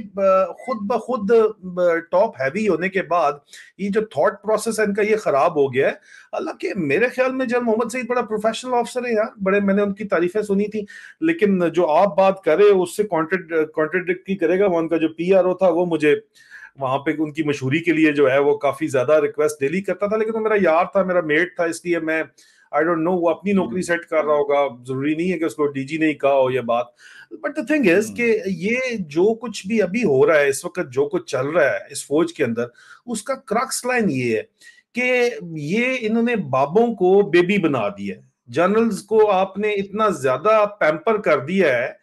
خود بخود ٹاپ ہیوی ہونے کے بعد یہ جو تھاٹ پروسیس ہے ان کا یہ خراب ہو گیا ہے. حالانکہ میرے خیال میں جنرل محمد سعید بڑا پروفیشنل آفسر ہے یار, بڑے میں نے ان کی تعریفیں سنی تھی, لیکن جو آپ بات کرے اس سے کانٹرڈکٹ ہی کرے گا. وہ ان کا جو پی آر او تھا وہ مجھے وہاں پہ ان کی مشہوری کے لیے جو ہے وہ کافی زیادہ ریکویسٹ ڈیلی کرتا تھا, لیکن وہ میرا یار تھا, میرا میٹ تھا, اس لیے میں I don't know وہ اپنی نوکری سیٹ کر رہا ہوگا, ضروری نہیں ہے کہ اس کو ڈی جی نہیں کہا ہو یہ بات. بٹ the thing is کہ یہ جو کچھ بھی ابھی ہو رہا ہے اس وقت, جو کچھ چل رہا ہے اس فوج کے اندر, اس کا کرکس لائن یہ ہے کہ یہ انہوں نے بابوں کو بیبی بنا دیا ہے. جنرلز کو آپ نے اتنا زیادہ پیمپر کر دیا ہے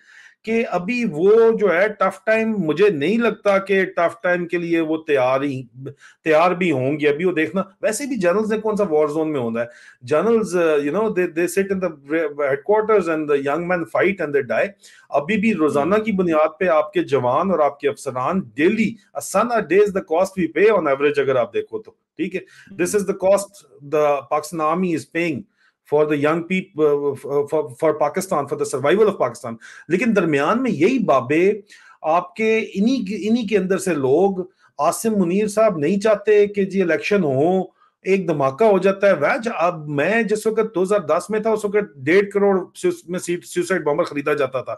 کہ ابھی وہ جو ہے ٹف ٹائم, مجھے نہیں لگتا کہ ٹف ٹائم کے لیے وہ تیار بھی ہوں گے. ابھی وہ دیکھنا, ویسے بھی جنرلز نے کون سا وار زون میں ہونا ہے. Generals they sit in the headquarters and the young men fight and they die. ابھی بھی روزانہ کی بنیاد پہ آپ کے جوان اور آپ کے افسران daily a son a day is the cost we pay on average اگر آپ دیکھو تو, ٹھیک ہے. This is the cost the Pakistan army is paying for the young people for Pakistan, for the survival of Pakistan. لیکن درمیان میں یہی بابے آپ کے انہی کے اندر سے لوگ, عاصم منیر صاحب نہیں چاہتے کہ جی الیکشن ہو, ایک دھماکہ ہو جاتا ہے. اب میں جس وقت 2010 میں تھا اس وقت 1.5 کروڑ میں سیوسائڈ بامبر خریدا جاتا تھا.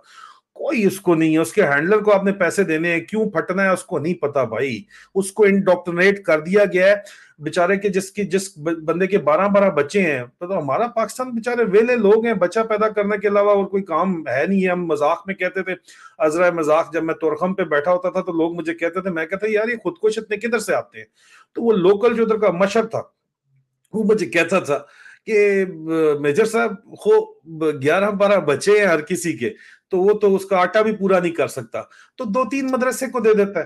کوئی اس کو نہیں ہے, اس کے ہینڈلر کو آپ نے پیسے دینے ہیں, کیوں پھٹنا ہے اس کو نہیں پتا بھائی. اس کو انڈوکٹرینیٹ کر دیا گیا ہے بیچارے کے, جس بندے کے 12 بچے ہیں. تو ہمارا پاکستان بیچارے ویلے لوگ ہیں, بچہ پیدا کرنے کے علاوہ اور کوئی کام ہے نہیں ہے. ہم مذاق میں کہتے تھے, عذرا مذاق, جب میں تورخم پہ بیٹھا ہوتا تھا تو لوگ مجھے کہتے تھے, میں کہتا یار یہ خودکش اتنے کدھر سے آتے ہیں. تو وہ لوکل جو ادھر کا مشر تھا وہ مجھے کہتا تھا کہ میجر صاحب خو 11-12 بچے ہیں ہر کسی کے, تو وہ تو اس کا آٹا بھی پورا نہیں کر سکتا, تو 2-3 مدرسے کو دے دیتا ہے.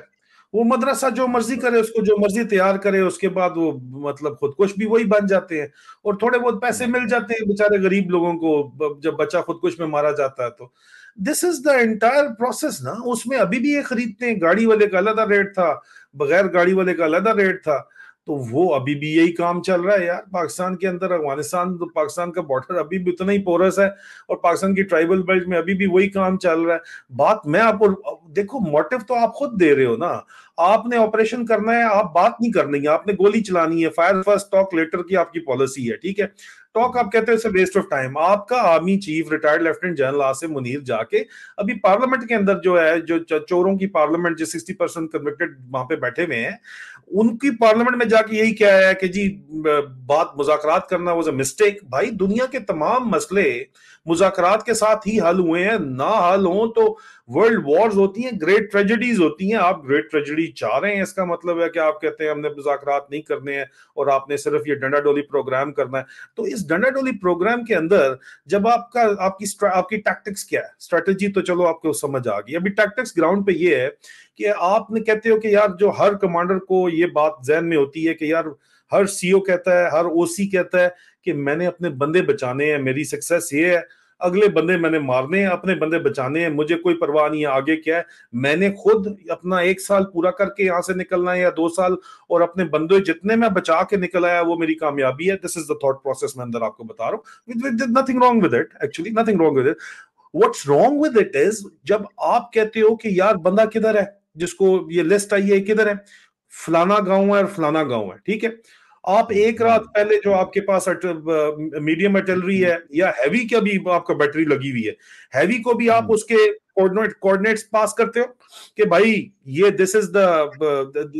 وہ مدرسہ جو مرضی کرے, اس کو جو مرضی تیار کرے, اس کے بعد وہ مطلب خودکش بھی وہی بن جاتے ہیں, اور تھوڑے بہت پیسے مل جاتے ہیں بیچارے غریب لوگوں کو جب بچہ خودکش میں مارا جاتا ہے. تو دس از دا انٹائر پروسیس نا. اس میں ابھی بھی یہ خریدتے ہیں, گاڑی والے کا علیحدہ ریٹ تھا, بغیر گاڑی والے کا علیحدہ ریٹ تھا. تو وہ ابھی بھی یہی کام چل رہا ہے یار پاکستان کے اندر. افغانستان تو پاکستان کا بارڈر ابھی بھی اتنا ہی پورس ہے, اور پاکستان کی ٹرائبل بیلٹ میں ابھی بھی وہی کام چل رہا ہے. بات میں آپ کو دیکھو, موٹیو تو آپ خود دے رہے ہو نا, آپ نے آپریشن کرنا ہے, آپ بات نہیں کرنی ہے, آپ نے گولی چلانی ہے. فائر فرسٹ ٹاک لیٹر کی آپ کی پالیسی ہے, ٹھیک ہے. ٹاک آپ کہتے ہیں ویسٹ آف ٹائم. آپ کا army chief retired lieutenant general Asim Munir جا کے ابھی پارلیمنٹ کے اندر جو ہے, جو چوروں کی پارلیمنٹ جو 60% کنوکٹڈ وہاں پہ بیٹھے ہوئے ہیں, ان کی پارلیمنٹ میں جا کے یہی کہا ہے کہ جی بات مذاکرات کرنا واز اے مسٹیک. بھائی دنیا کے تمام مسئلے مذاکرات کے ساتھ ہی حل ہوئے ہیں, نہ حل ہوں تو ورلڈ وارز ہوتی ہیں, گریٹ ٹریجڈیز ہوتی ہیں. آپ گریٹ ٹریجڈی چاہ رہے ہیں, اس کا مطلب ہے کہ آپ کہتے ہیں ہم نے مذاکرات نہیں کرنے ہیں اور آپ نے صرف یہ ڈنڈا ڈولی پروگرام کرنا ہے. تو اس ڈنڈا ڈولی پروگرام کے اندر جب آپ کی ٹیکٹکس کیا ہے, اسٹریٹجی تو چلو آپ کو سمجھ آ گئی. ابھی ٹیکٹکس گراؤنڈ پہ یہ ہے کہ آپ نے کہتے ہو کہ یار جو ہر کمانڈر کو یہ بات ذہن میں ہوتی ہے کہ یار ہر سی او کہتا ہے, ہر او سی کہتا ہے کہ میں نے اپنے بندے بچانے ہیں, میری سکسیس یہ ہے, اگلے بندے میں نے مارنے ہیں, اپنے بندے بچانے ہیں, مجھے کوئی پرواہ نہیں ہے آگے کیا ہے. میں نے خود اپنا 1 سال پورا کر کے یہاں سے نکلنا ہے یا 2 سال, اور اپنے بندے جتنے میں بچا کے نکل آیا وہ میری کامیابی ہے. دس از دا تھاٹ پروسیس میں اندر آپ کو بتا رہا ہوں. nothing wrong with it, actually nothing wrong with it. What's wrong with it is جب آپ کہتے ہو کہ یار بندہ کدھر ہے, جس کو یہ لسٹ آئی ہے کدھر ہے, فلانا گاؤں ہے اور فلانا گاؤں ہے, ٹھیک ہے. آپ ایک رات پہلے جو آپ کے پاس میڈیم آرٹلری ہے یا ہیوی کا بھی آپ کا بیٹری لگی ہوئی ہے, ہیوی کو بھی آپ اس کے کوآرڈینیٹس پاس کرتے ہو کہ بھائی یہ this is the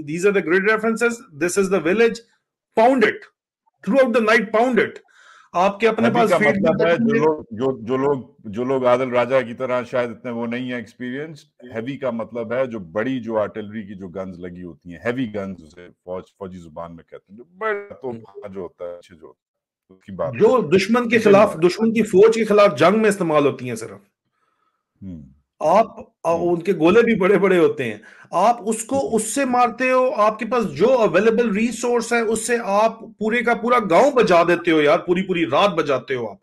these are the grid references, this is the village, pound it throughout the night, pound it. آپ کے اپنے پاس مطلب ہے جو لوگ عادل راجہ کی طرح شاید اتنے وہ نہیں ہے ایکسپیرینس. ہیوی کا مطلب ہے جو بڑی جو آرٹلری کی جو گنز لگی ہوتی ہیں, ہیوی گنز اسے فوجی زبان میں کہتے ہیں, جو بڑا توپخانہ جو ہوتا ہے, جو کی بات جو دشمن کے خلاف, دشمن کی فوج کے خلاف جنگ میں استعمال ہوتی ہیں صرف. آپ ان کے گولے بھی بڑے بڑے ہوتے ہیں, آپ اس کو اس سے مارتے ہو, آپ کے پاس جو اویلیبل ریسورس ہے اس سے آپ پورے کا پورا گاؤں بجا دیتے ہو یار, پوری پوری رات بجاتے ہو آپ.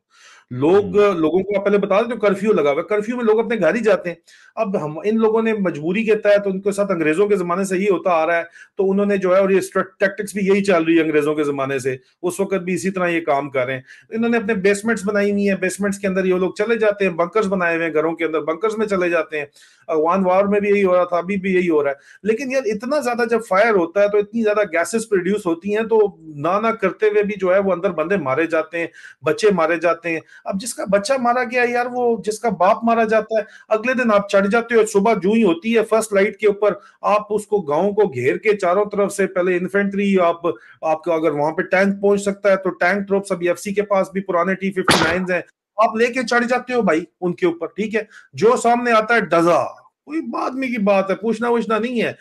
لوگوں کو پہلے بتا دیں تو کرفیو لگا ہوا ہے, کرفیو میں لوگ اپنے گھر ہی جاتے ہیں. اب ہم ان لوگوں نے مجبوری کے تحت, ان کے ساتھ انگریزوں کے زمانے سے یہ ہوتا آ رہا ہے, تو انہوں نے جو ہے, اور یہ ٹیکٹکس بھی یہی چل رہی ہے انگریزوں کے زمانے سے, اس وقت بھی اسی طرح یہ کام کر رہے ہیں. انہوں نے اپنے بیسمنٹس بنائی ہوئی ہیں, بیسمنٹس کے اندر یہ لوگ چلے جاتے ہیں, بنکرز بنائے ہوئے ہیں گھروں کے اندر, بنکرز میں چلے جاتے ہیں. افغان وار میں بھی یہی ہو رہا تھا, ابھی بھی یہی ہو رہا ہے. لیکن یار اتنا زیادہ جب فائر ہوتا ہے تو اتنی زیادہ گیسز پروڈیوس ہوتی ہیں, تو نہ کرتے ہوئے بھی جو ہے وہ اندر بندے مارے جاتے ہیں, بچے مارے جاتے ہیں. اب جس کا بچہ مارا گیا یار, وہ جس کا باپ مارا جاتا ہے, اگلے دن آپ چڑھ جاتے ہو, صبح جو ہی ہوتی ہے فرسٹ لائٹ کے اوپر, آپ اس کو گاؤں کو گھیر کے چاروں طرف سے پہلے انفینٹری, آپ کو اگر وہاں پہ ٹینک پہنچ سکتا ہے تو ٹینک ٹروپس, ابھی ایف سی کے پاس بھی پرانے T-59 ہیں, آپ لے کے چڑھ جاتے ہو بھائی ان کے اوپر. ٹھیک ہے, جو سامنے آتا ہے ڈزا, کوئی بعد میں کی بات ہے, پوچھنا ووچھنا نہیں ہے.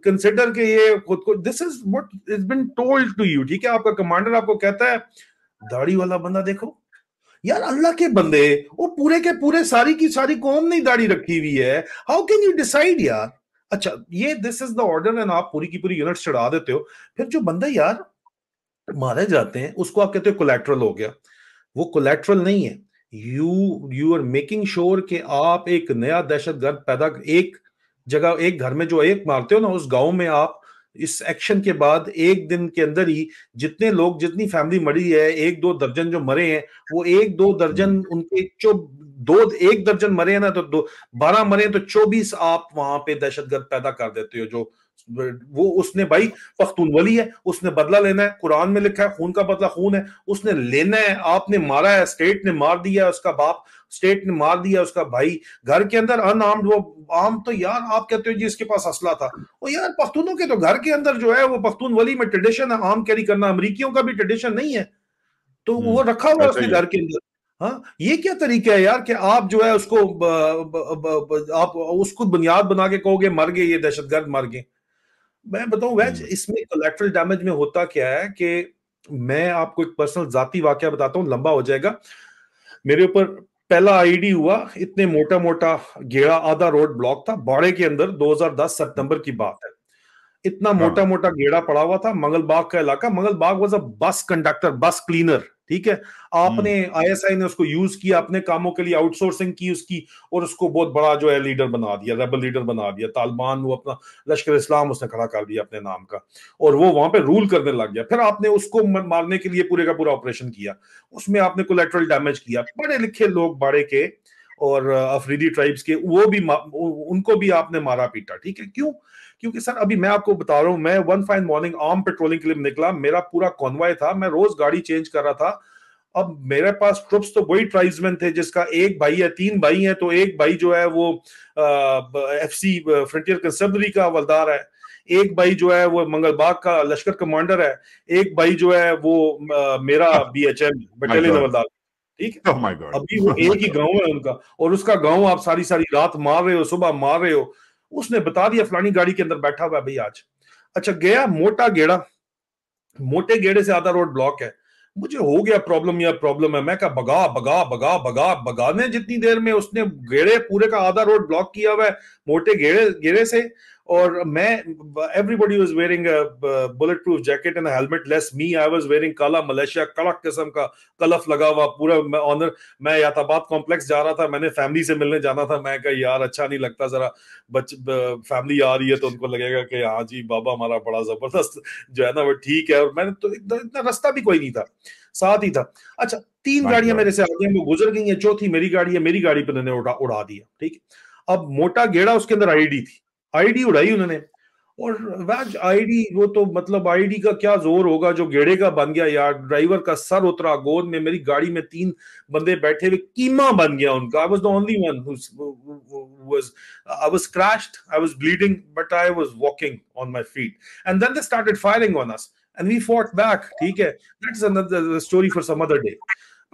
کنسیڈر کہ یہ خود کو, this is what is been told to you. ٹھیک ہے, آپ کا کمانڈر آپ کو کہتا ہے داڑھی والا بندہ دیکھو. یار اللہ کے بندے, وہ پورے کے پورے ساری کی ساری قوم نے داڑھی رکھی ہوئی ہے. ہاؤ کین یو ڈیسائیڈ یار؟ اچھا یہ دس از دا آرڈر, اینڈ آپ پوری کی پوری یونٹ چڑھا دیتے ہو. پھر جو بندہ یار مارے جاتے ہیں اس کو آپ کہتے ہو کولیٹرل ہو گیا. وہ کولیٹرل نہیں ہے. یو آر میکنگ شور کہ آپ ایک نیا دہشت گرد پیدا, ایک جگہ, ایک گھر میں جو ایک مارتے ہو نا, اس گاؤں میں آپ اس ایکشن کے بعد ایک دن کے اندر ہی جتنے لوگ, جتنی فیملی مری ہے, 1-2 درجن جو مرے ہیں, وہ 1-2 درجن ان کے ایک درجن مرے ہیں نا, تو 12 مرے تو 24 آپ وہاں پہ دہشت گرد پیدا کر دیتے ہو. جو وہ اس نے بھائی پختون ولی ہے, اس نے بدلہ لینا ہے, قرآن میں لکھا ہے خون کا بدلہ خون ہے, اس نے لینا ہے. آپ نے مارا ہے, اسٹیٹ نے مار دیا اس کا باپ, اسٹیٹ نے مار دیا اس کا بھائی, گھر کے اندر ان آرمڈ. وہ عام تو یار آپ کہتے ہو جی اس کے پاس اسلحہ تھا, وہ یار پختونوں کے تو گھر کے اندر جو ہے وہ پختون ولی میں ٹریڈیشن ہے عام کیری کرنا, امریکیوں کا بھی ٹریڈیشن نہیں ہے, تو وہ رکھا ہوا اس نے گھر کے اندر. ہاں یہ کیا طریقہ ہے یار کہ آپ جو ہے اس کو, آپ اس کو بنیاد بنا کے کہو گے مر گئے, یہ دہشت گرد مر گئے. میں بتاؤں ویج, اس میں کولیٹرل ڈیمیج میں ہوتا کیا ہے کہ میں آپ کو ایک پرسنل ذاتی واقعہ بتاتا ہوں, لمبا ہو جائے گا. میرے اوپر پہلا آئی ڈی ہوا, اتنے موٹا موٹا گیڑا, آدھا روڈ بلاک تھا باڑے کے اندر, 2010 سپتمبر کی بات ہے. اتنا موٹا موٹا گیڑا پڑا ہوا تھا, منگل باغ کا علاقہ. منگل باغ واز اے بس کنڈکٹر, بس کلینر. ٹھیک ہے, آپ نے آئی ایس آئی نے اس کو یوز کیا اپنے کاموں کے لیے, آؤٹ سورسنگ کی اس کی, اور اس کو بہت بڑا جو ہے لیڈر بنا دیا, ریبل لیڈر بنا دیا. طالبان, وہ اپنا لشکر اسلام اس نے کھڑا کر دیا اپنے نام کا, اور وہ وہاں پہ رول کرنے لگ گیا. پھر آپ نے اس کو مارنے کے لیے پورے کا پورا آپریشن کیا, اس میں آپ نے کولیٹرل ڈیمیج کیا. پڑھے لکھے لوگ باڑے کے اور افریدی ٹرائبز کے, وہ بھی, ان کو بھی آپ نے مارا پیٹا. ٹھیک ہے, کیوں؟ کیونکہ سر ابھی میں آپ کو بتا رہا ہوں, میں ون فائن مارننگ عام پیٹرولنگ کے لیے نکلا, میرا پورا کانوائے تھا, میں روز گاڑی چینج کر رہا تھا. اب میرے پاس ٹروپس تو وہی ٹرائبسمین تھے, جس کا ایک بھائی ہے, 3 بھائی ہیں, تو ایک بھائی جو ہے وہ ایف سی فرنٹیئر کنسبلری کا ولدار ہے, ایک بھائی جو ہے وہ منگل باغ کا لشکر کمانڈر ہے, ایک بھائی جو ہے وہ میرا BHM بٹالین ہولدار. ٹھیک ہے, ابھی وہ ایک ہی گاؤں ہے ان کا, اور اس کا گاؤں آپ ساری ساری رات مار رہے ہو, صبح مار رہے ہو. اس نے بتا دیا فلانی گاڑی کے اندر بیٹھا ہوا ہے بھائی آج. اچھا گیا موٹا گیڑا, موٹے گیڑے سے آدھا روڈ بلاک ہے. مجھے ہو گیا پرابلم یا پرابلم ہے, میں کہا بگا بگا بگا بگا, بگانے جتنی دیر میں اس نے گیڑے پورے کا آدھا روڈ بلاک کیا ہوا ہے موٹے گیڑے سے. اور میں, everybody was wearing a bulletproof jacket and a helmet, less me. I was wearing کالا ملیشیا, کڑک قسم کا کلف لگا ہوا پورا. میں آنر, میں یاتاباد کمپلیکس جا رہا تھا, میں نے فیملی سے ملنے جانا تھا. میں کہا یار اچھا نہیں لگتا, ذرا فیملی آ رہی ہے تو ان کو لگے گا کہ ہاں جی بابا ہمارا بڑا زبردست جو ہے نا وہ ٹھیک ہے. اور میں نے تو اتنا رستہ بھی کوئی نہیں تھا, ساتھ ہی تھا. اچھا 3 گاڑیاں میرے سے آ گئی, وہ گزر گئی ہیں, چوتھی میری گاڑی ہے, میری گاڑی پہ انہوں نے اڑا دیا. ٹھیک ہے, اب موٹا گیڑا, اس کے اندر آئی ڈی تھی, آئی ڈی اڑائی انہوں نے. اور ویج آئی ڈی, وہ تو مطلب آئی ڈی کا کیا زور ہوگا جو گیڑے کا بن گیا یار. ڈرائیور کا سر اترا گود میں, میری گاڑی میں 3 بندے بیٹھے ہوئے, کیما بن گیا ان کا. I was the only one I was crashed, I was bleeding, but I was walking on my feet. And then they started firing on us and we fought back. ٹھیک ہے, that's another story for some other day.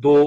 2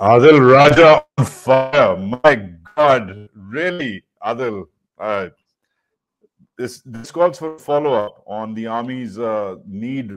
Adil Raja on fire. My God, really, Adil. This calls for follow-up on the army's need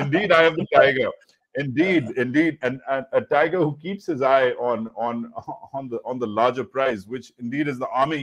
Indeed, I am the tiger. Indeed, and a tiger who keeps his eye on the larger prize, which indeed is the army.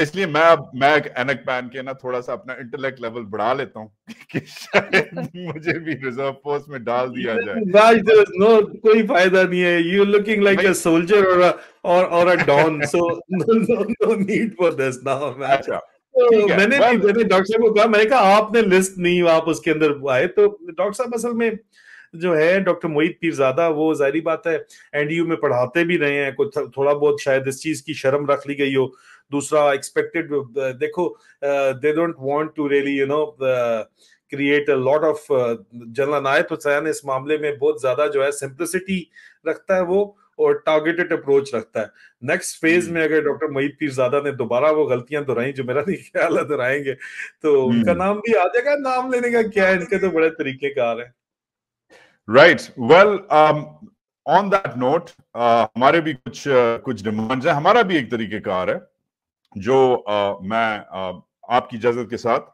اس لیے میں ایک اینک پہن کے نا تھوڑا سا اپنا intellect level بڑھا لیتا ہوں کہ شاید مجھے بھی ریزرو فورس میں ڈال دیا جائے. کوئی فائدہ نہیں ہے. You looking like a soldier اور a don, so no need for this now. میں نے ڈاکٹر صاحب کو کہا, میں نے کہا آپ نے لسٹ نہیں, آپ اس کے اندر آئے. تو ڈاکٹر صاحب اصل میں جو ہے ڈاکٹر موہت پیرزادہ, وہ ظاہری بات ہے این ڈی یو میں پڑھاتے بھی رہے ہیں, تھوڑا بہت شاید اس چیز کی شرم رکھ لی گئی ہو. دوسرا ایکسپیکٹڈ, دیکھو they don't want to really create a lot of general عنایت حسین اس معاملے میں بہت زیادہ جو ہے سمپلسٹی رکھتا ہے وہ, اور ٹارگیٹڈ اپروچ رکھتا ہے. نیکسٹ فیز میں اگر ڈاکٹر موہت پیرزادہ نے دوبارہ وہ غلطیاں دہرائیں, جو میرا نہیں خیال ہے دہرائیں گے, تو ان کا نام بھی آ جائے گا. نام لینے کا کیا ہے, ان کے تو بڑے طریقے کار ہیں. Right, well on that note ہمارے بھی کچھ ڈیمانڈز ہیں. ہمارا بھی ایک طریقہ کار ہے جو میں آپ کی اجازت کے ساتھ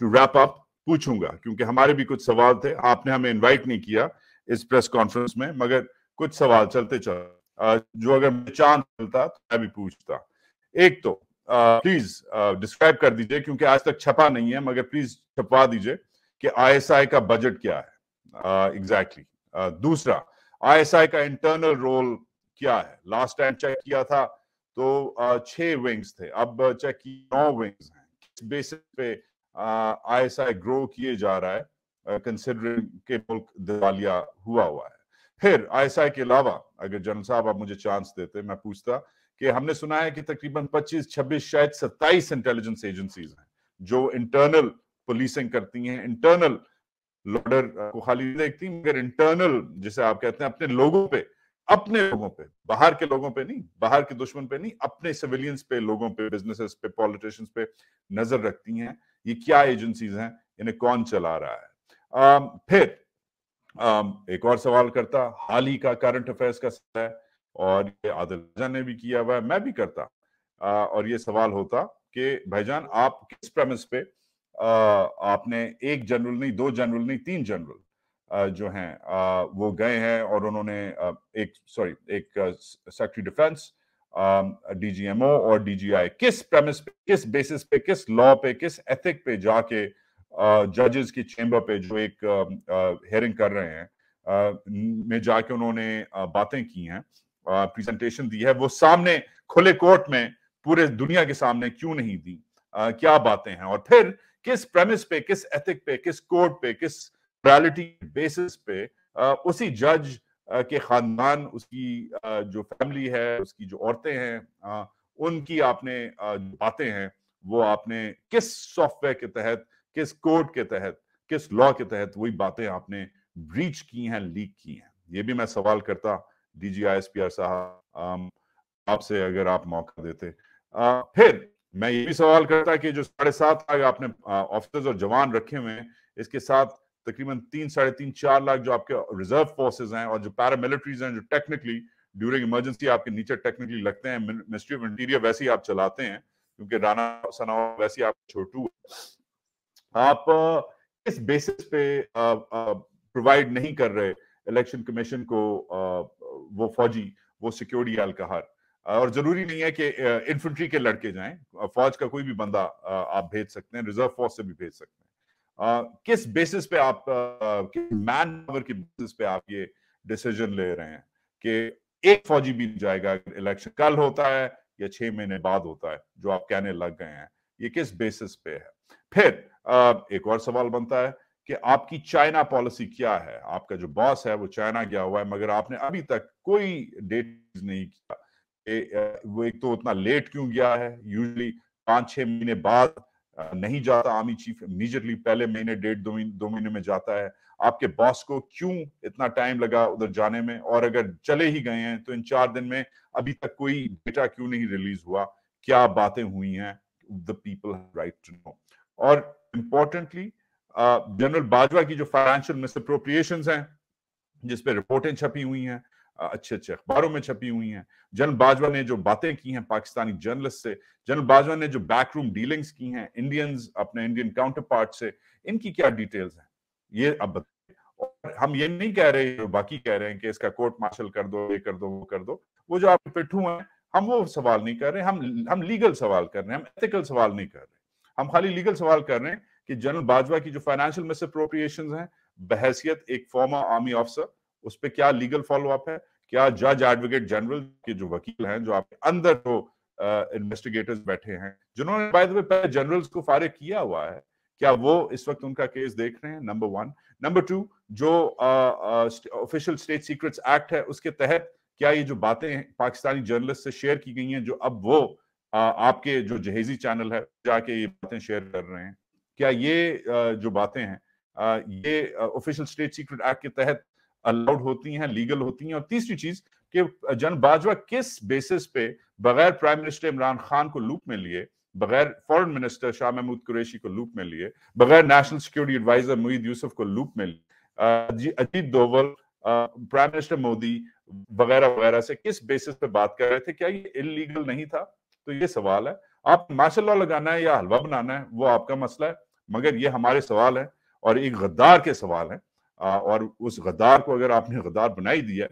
ٹو ریپ اپ پوچھوں گا, کیونکہ ہمارے بھی کچھ سوال تھے. آپ نے ہمیں انوائٹ نہیں کیا اس پریس کانفرنس میں, مگر کچھ سوال چلتے جو اگر میں چاند چلتا تو میں بھی پوچھتا. ایک تو پلیز ڈسکرائب کر دیجئے, کیونکہ آج تک چھپا نہیں ہے, مگر پلیز چھپوا دیجئے کہ آئی ایس آئی کا بجٹ کیا ہے ایگزیکٹلی. دوسرا, آئی ایس آئی کا انٹرنل رول کیا ہے. لاسٹ ٹائم چیک کیا تھا تو 6 ونگز تھے, اب چیک کی 9 ونگز ہیں. کس بیسس پہ آئی ایس آئی گرو کیے جا رہا ہے کنسیڈرنگ کہ ملک دیوالیہ ہوا ہے. پھر آئی ایس آئی کے علاوہ اگر جنرل صاحب آپ مجھے چانس دیتے, میں پوچھتا کہ ہم نے سنا ہے کہ تقریباً 25, 26 شاید 27 انٹیلیجنس ایجنسیز ہیں جو انٹرنل پولیسنگ کرتی ہیں, انٹرنل لارڈر کو خالی نہیں دیکھتی, مگر انٹرنل جسے آپ کہتے ہیں اپنے لوگوں پہ, باہر کے لوگوں پہ نہیں, باہر کے دشمن پہ نہیں, اپنے سیویلینز پہ, لوگوں پہ, بزنسز پہ, پولیٹیشنز پہ نظر رکھتی ہیں. یہ کیا ایجنسیز ہیں, انہیں کون چلا رہا ہے؟ پھر ایک اور سوال کرتا, حال ہی کا کرنٹ افیئرس کا سوال ہے, اور یہ عادل جان نے بھی کیا ہوا ہے, میں بھی کرتا, اور یہ سوال ہوتا کہ بھائی جان آپ کس پریمس پہ آپ نے 1 جنرل نہیں, 2 جنرل نہیں, 3 جنرل جو ہیں وہ گئے ہیں, اور انہوں نے ایک secretary defence, D G M O اور ڈی جی آئی, کس پریمس پہ, کس بیسس پہ, کس لا پہ, کس ایتھک پہ جا کے ججز کی چیمبر پہ جو ایک ہیئرنگ کر رہے ہیں میں جا کے انہوں نے باتیں کی ہیں, پریزنٹیشن دی ہے, وہ سامنے کھلے کورٹ میں پورے دنیا کے سامنے کیوں نہیں دی, کیا باتیں ہیں, اور پھر کس پریمس پہ, کس ایتھک پہ, کس کوڈ پہ, کس ریالٹی بیسس پہ اسی جج کے خاندان, اس کی جو فیملی ہے, اس کی جو عورتیں ہیں, ان کی آپ نے باتیں ہیں, وہ آپ نے کس سافٹ ویئر کے تحت, کس کوڈ کے تحت, کس لا کے تحت وہی باتیں آپ نے بریچ کی ہیں, لیک کی ہیں. یہ بھی میں سوال کرتا D G I S P R صاحب آپ سے اگر آپ موقع دیتے. پھر میں یہ بھی سوال کرتا کہ جو 7.5 آپ نے آفیسرز اور جوان رکھے ہوئے ہیں, اس کے ساتھ تقریباً 3, 3.5, 4 لاکھ جو آپ کے ریزرو فورسز ہیں اور جو پیراملٹریز ہیں جو ٹیکنیکلی ڈیورنگ ایمرجنسی آپ کے نیچے ٹیکنیکلی لگتے ہیں, منسٹری آف انٹیریئر ویسے ہی آپ چلاتے ہیں کیونکہ رانا ثناء ویسے ہی آپ چھوٹو, آپ اس بیسس پہ پرووائڈ نہیں کر رہے الیکشن کمیشن کو وہ فوجی, وہ سیکیورٹی اہلکار, اور ضروری نہیں ہے کہ انفنٹری کے لڑکے جائیں, فوج کا کوئی بھی بندہ آپ بھیج سکتے ہیں, ریزرو فورس سے بھی بھیج سکتے ہیں. کس بیسس پہ آپ, مین پاور کی بیسس پہ آپ یہ ڈیسیجن لے رہے ہیں کہ ایک فوجی بھی نہیں جائے گا, الیکشن کل ہوتا ہے یا 6 مہینے بعد ہوتا ہے جو آپ کہنے لگ گئے ہیں, یہ کس بیسس پہ ہے؟ پھر ایک اور سوال بنتا ہے کہ آپ کی چائنا پالیسی کیا ہے. آپ کا جو باس ہے وہ چائنا گیا ہوا ہے, مگر آپ نے ابھی تک کوئی ڈیٹ نہیں کیا کہ وہ ایک تو اتنا لیٹ کیوں گیا ہے. یوزلی 5-6 مہینے بعد نہیں جاتا آرمی چیف, امیجیٹلی پہلے مہینے 1.5-2 مہینے میں جاتا ہے. آپ کے باس کو کیوں اتنا ٹائم لگا ادھر جانے میں, اور اگر چلے ہی گئے ہیں تو ان 4 دن میں ابھی تک کوئی ڈیٹا کیوں نہیں ریلیز ہوا, کیا باتیں ہوئی ہیں؟ the people have right to know. اور امپورٹنٹلی جنرل باجوہ کی جو فائنینشیل مس اپروپریشنز ہیں جس پہ رپورٹیں چھپی ہوئی ہیں, اچھے اخباروں میں چھپی ہوئی ہیں, جنرل باجوہ نے جو باتیں کی ہیں پاکستانی جرنلسٹ سے, جنرل باجوہ نے جو بیک روم ڈیلنگز کی ہیں انڈینز اپنے انڈین کاؤنٹر پارٹ سے, ان کی کیا ڈیٹیلز ہیں یہ اب بتائیں. اور ہم یہ نہیں کہہ رہے, باقی کہہ رہے ہیں کہ اس کا کورٹ مارشل کر دو, یہ کر دو, وہ کر دو. وہ جو آپ پٹھو ہیں ہم وہ سوال نہیں کر رہے, ہم لیگل سوال کر رہے ہیں, ہم ایتھیکل سوال نہیں کر رہے. ہم خالی لیگل سوال کر رہے ہیں کہ جنرل باجوہ کی جو فائنینشیل مس اپروپریشنز ہیں بحیثیت ایک فارمر آرمی آفیسر, اس پہ کیا لیگل فالو اپ ہے, کیا جج ایڈوکیٹ جنرل کے جو وکیل ہیں جو آپ کے اندر جو انویسٹیگیٹرز بیٹھے ہیں جنہوں نے بائی دی وے پہلے جنرلز کو فارغ کیا ہوا ہے, کیا وہ اس وقت ان کا کیس دیکھ رہے ہیں؟ نمبر 1. نمبر 2, جو آفیشیل اسٹیٹ سیکرٹس ایکٹ ہے اس کے تحت کیا یہ جو باتیں پاکستانی جرنلسٹ سے شیئر کی گئی ہیں جو اب وہ آپ کے جو جہیزی چینل ہے جا کے یہ باتیں شیئر کر رہے ہیں, کیا یہ جو باتیں ہیں یہ آفیشیل اسٹیٹ سیکرٹ ایکٹ کے تحت الاؤڈ ہوتی ہیں, لیگل ہوتی ہیں؟ اور تیسری چیز کہ جنرل باجوہ کس بیسس پہ بغیر پرائم منسٹر عمران خان کو لوپ میں لیے, بغیر فورن منسٹر شاہ محمود قریشی کو لوپ میں لیے, بغیر نیشنل سیکیورٹی ایڈوائزر معید یوسف کو لوپ میں لیے, اجیت دوول, پرائم منسٹر مودی وغیرہ وغیرہ سے کس بیسس پہ بات کر رہے تھے؟ کیا یہ انلیگل نہیں تھا؟ تو یہ سوال ہے. آپ ماشاء اللہ لگانا ہے یا حلوہ بنانا ہے وہ آپ کا مسئلہ ہے, مگر یہ ہمارے سوال ہیں اور ایک غدار کے سوال ہیں, اور اس غدار کو اگر آپ نے غدار بنائی دیا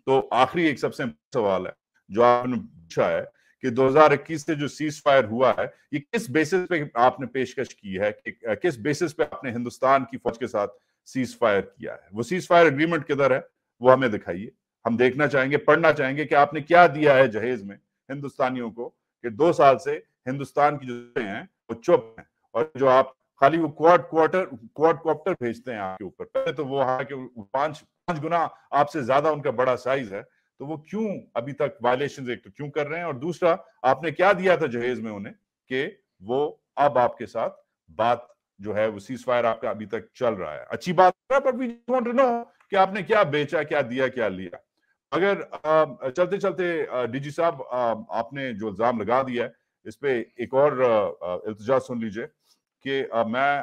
تو آخری ایک سب سے سوال ہے جو آپ نے پوچھا ہے کہ 2021 سے جو سیز فائر ہوا ہے یہ کس بیسس پہ آپ نے پیشکش کی ہے, کہ کس بیسس پہ آپ نے ہندوستان کی فوج کے ساتھ سیز فائر کیا ہے؟ وہ سیز فائر اگریمنٹ کدھر ہے وہ ہمیں دکھائیے, ہم دیکھنا چاہیں گے, پڑھنا چاہیں گے کہ آپ نے کیا دیا ہے جہیز میں ہندوستانیوں کو کہ 2 سال سے ہندوستان کی جو ہیں وہ چپ ہیں, اور جو آپ خالی وہ کوارڈ کوپٹر بھیجتے ہیں آپ کے اوپر. پہلے تو وہ کہ 5 گنا آپ سے زیادہ ان کا بڑا سائز ہے, تو وہ کیوں ابھی تک وائلیشنز ایک تو کیوں کر رہے ہیں, اور دوسرا آپ نے کیا دیا تھا جہیز میں انہیں کہ وہ اب آپ کے ساتھ بات جو ہے وہ سیز فائر آپ کا ابھی تک چل رہا ہے. اچھی بات ہے, but we want to know کہ آپ نے کیا بیچا, کیا دیا, کیا لیا. اگر چلتے چلتے ڈی جی صاحب آپ نے جو الزام لگا دیا ہے اس پہ ایک اور التجا سن لیجئے کہ میں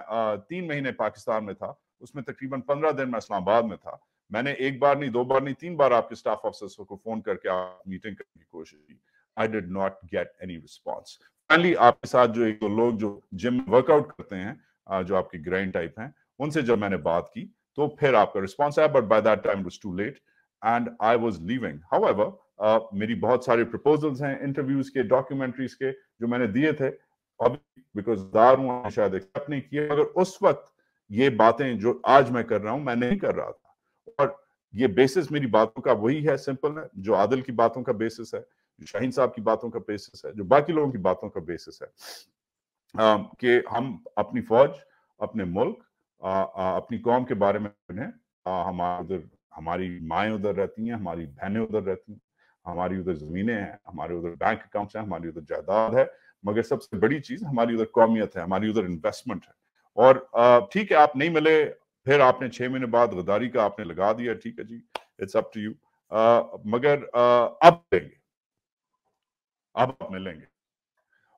3 مہینے پاکستان میں تھا, اس میں تقریباً 15 دن میں اسلام آباد میں تھا. میں نے 1 بار نہیں 2 بار نہیں 3 بار آپ کے سٹاف آفیسرز کو فون کر کے میٹنگ کرنے کی کوشش کی. I did not get any response. Finally آپ کے ساتھ جو ایک لوگ جو جم ورک آؤٹ کرتے ہیں جو آپ کے گرینڈ ٹائپ ہیں ان سے جب میں نے بات کی تو پھر آپ کا رسپانس آیا, but by that time it was too late and I was leaving. However میری بہت سارے پروپوزلز ہیں انٹرویوز کے, ڈاکیومنٹریز کے جو میں نے دیے تھے, بیکاز دار ہوں شاید ایکسپٹ نہیں کیے, مگر اس وقت یہ باتیں جو آج میں کر رہا ہوں میں نہیں کر رہا تھا. اور یہ بیسس میری باتوں کا وہی ہے, سمپل ہے, جو عادل کی باتوں کا بیسس ہے, جو شاہین صاحب کی باتوں کا بیسس ہے, جو باقی لوگوں کی باتوں کا بیسس ہے, کہ ہم اپنی فوج, اپنے ملک, اپنی قوم کے بارے میں ہماری مائیں ادھر رہتی ہیں, ہماری بہنیں ادھر رہتی ہیں, ہماری ادھر زمینیں ہیں, ہمارے ادھر بینک اکاؤنٹس ہیں, ہماری ادھر جائیداد ہے, مگر سب سے بڑی چیز ہماری ادھر قومیت ہے, ہماری ادھر انویسٹمنٹ ہے. اور ٹھیک ہے آپ نہیں ملے, پھر آپ نے 6 مہینے بعد غداری کا آپ نے لگا دیا, ٹھیک ہے جی, اٹس اپ ٹو یو, مگر اب لیں گے, اب آپ ملیں گے.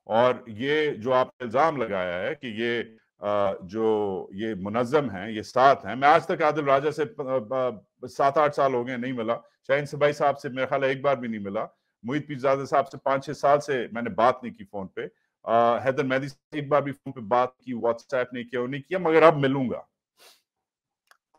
اور یہ جو آپ نے الزام لگایا ہے کہ یہ جو یہ منظم ہیں, یہ 7 ہیں, میں آج تک عادل راجہ سے 7-8 سال ہو گئے نہیں ملا, شاہین صبائی صاحب سے میرا خیال ہے 1 بار بھی نہیں ملا, معید پیرزادہ صاحب سے 5-6 سال سے میں نے بات نہیں کی فون پہ, حیدر مہدی سے 1 بار بھی فون پہ بات کی, واٹس ایپ نہیں کیا, نہیں کیا, مگر اب ملوں گا,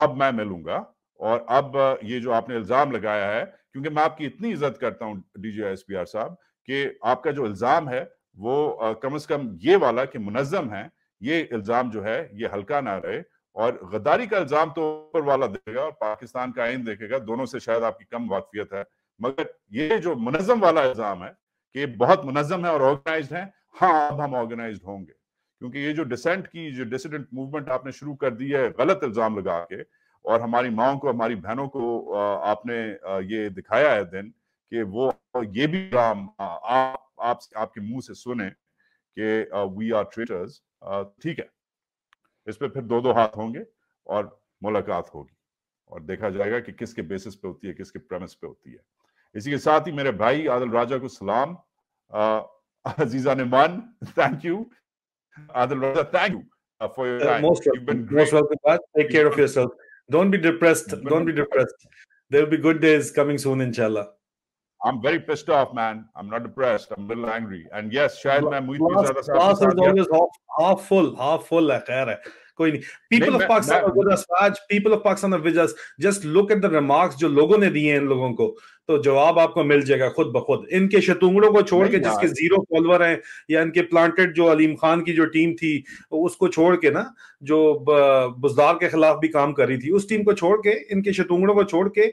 اب میں ملوں گا. اور اب یہ جو آپ نے الزام لگایا ہے, کیونکہ میں آپ کی اتنی عزت کرتا ہوں D G S P R صاحب, کہ آپ کا جو الزام ہے وہ کم از کم یہ والا کہ منظم ہے, یہ الزام جو ہے یہ ہلکا نہ رہے. اور غداری کا الزام تو اوپر والا دے گا اور پاکستان کا آئین دیکھے گا, دونوں سے شاید آپ کی کم واقفیت ہے, مگر یہ جو منظم والا الزام ہے کہ بہت منظم ہے اور آرگنائزڈ ہیں, ہاں اب ہم آرگنائزڈ ہوں گے, کیونکہ یہ جو ڈسینٹ کی جو ڈسیڈنٹ موومنٹ آپ نے شروع کر دی ہے غلط الزام لگا کے, اور ہماری ماؤں کو, ہماری بہنوں کو آپ نے یہ دکھایا ہے دن کہ وہ یہ بھی الزام آپ کے منہ سے سنیں کہ وی آر ٹریٹرز. ٹھیک ہے, اس پہ پھر 2 ہاتھ ہوں گے اور ملاقات ہوگی اور دیکھا جائے گا کہ کس کے بیسس پہ ہوتی ہے, کس کے پریمس پہ ہوتی ہے. اسی کے ساتھ ہی میرے بھائی عادل راجہ کو سلام. عزیزان ایمان, thank you. Adil Raja, thank you for your time. You've been great. Most welcome. Take care of yourself. Don't be depressed. Don't be depressed. There will be good days coming soon, inshallah. I'm very pissed off, man. I'm not depressed. I'm a little angry. And yes, shayad main Muid Pirzada sahab glass is always half full hai, khair hai. کوئی نہیں. People of Pakistan are with us, Raj. People of Pakistan are with us. Just look at the remarks جو لوگوں نے دیے ہیں ان لوگوں کو, تو جواب آپ کو مل جائے گا خود بخود. ان کے شتونگڑوں کو چھوڑ کے, جس کے 0 فالوور ہیں, یا ان کے پلانٹڈ جو علیم خان کی جو ٹیم تھی اس کو چھوڑ کے نا, جو بزدار کے خلاف بھی کام کر رہی تھی, اس ٹیم کو چھوڑ کے, ان کے شتونگڑوں کو چھوڑ کے,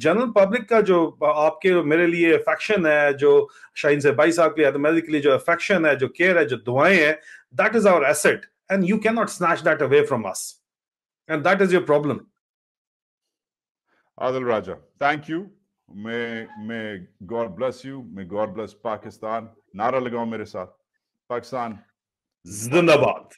جنرل پبلک کا جو آپ کے میرے لیے افیکشن ہے, جو شاہین سے بھائی صاحب کے میرے کے لیے جو افیکشن ہے, جو کیئر ہے, جو دعائیں ہیں, that is our asset and you cannot snatch that away from us, and that is your problem. Adil Raja, thank you. May God bless you. May God bless Pakistan. Nara lagao mere saath. Pakistan Zindabad.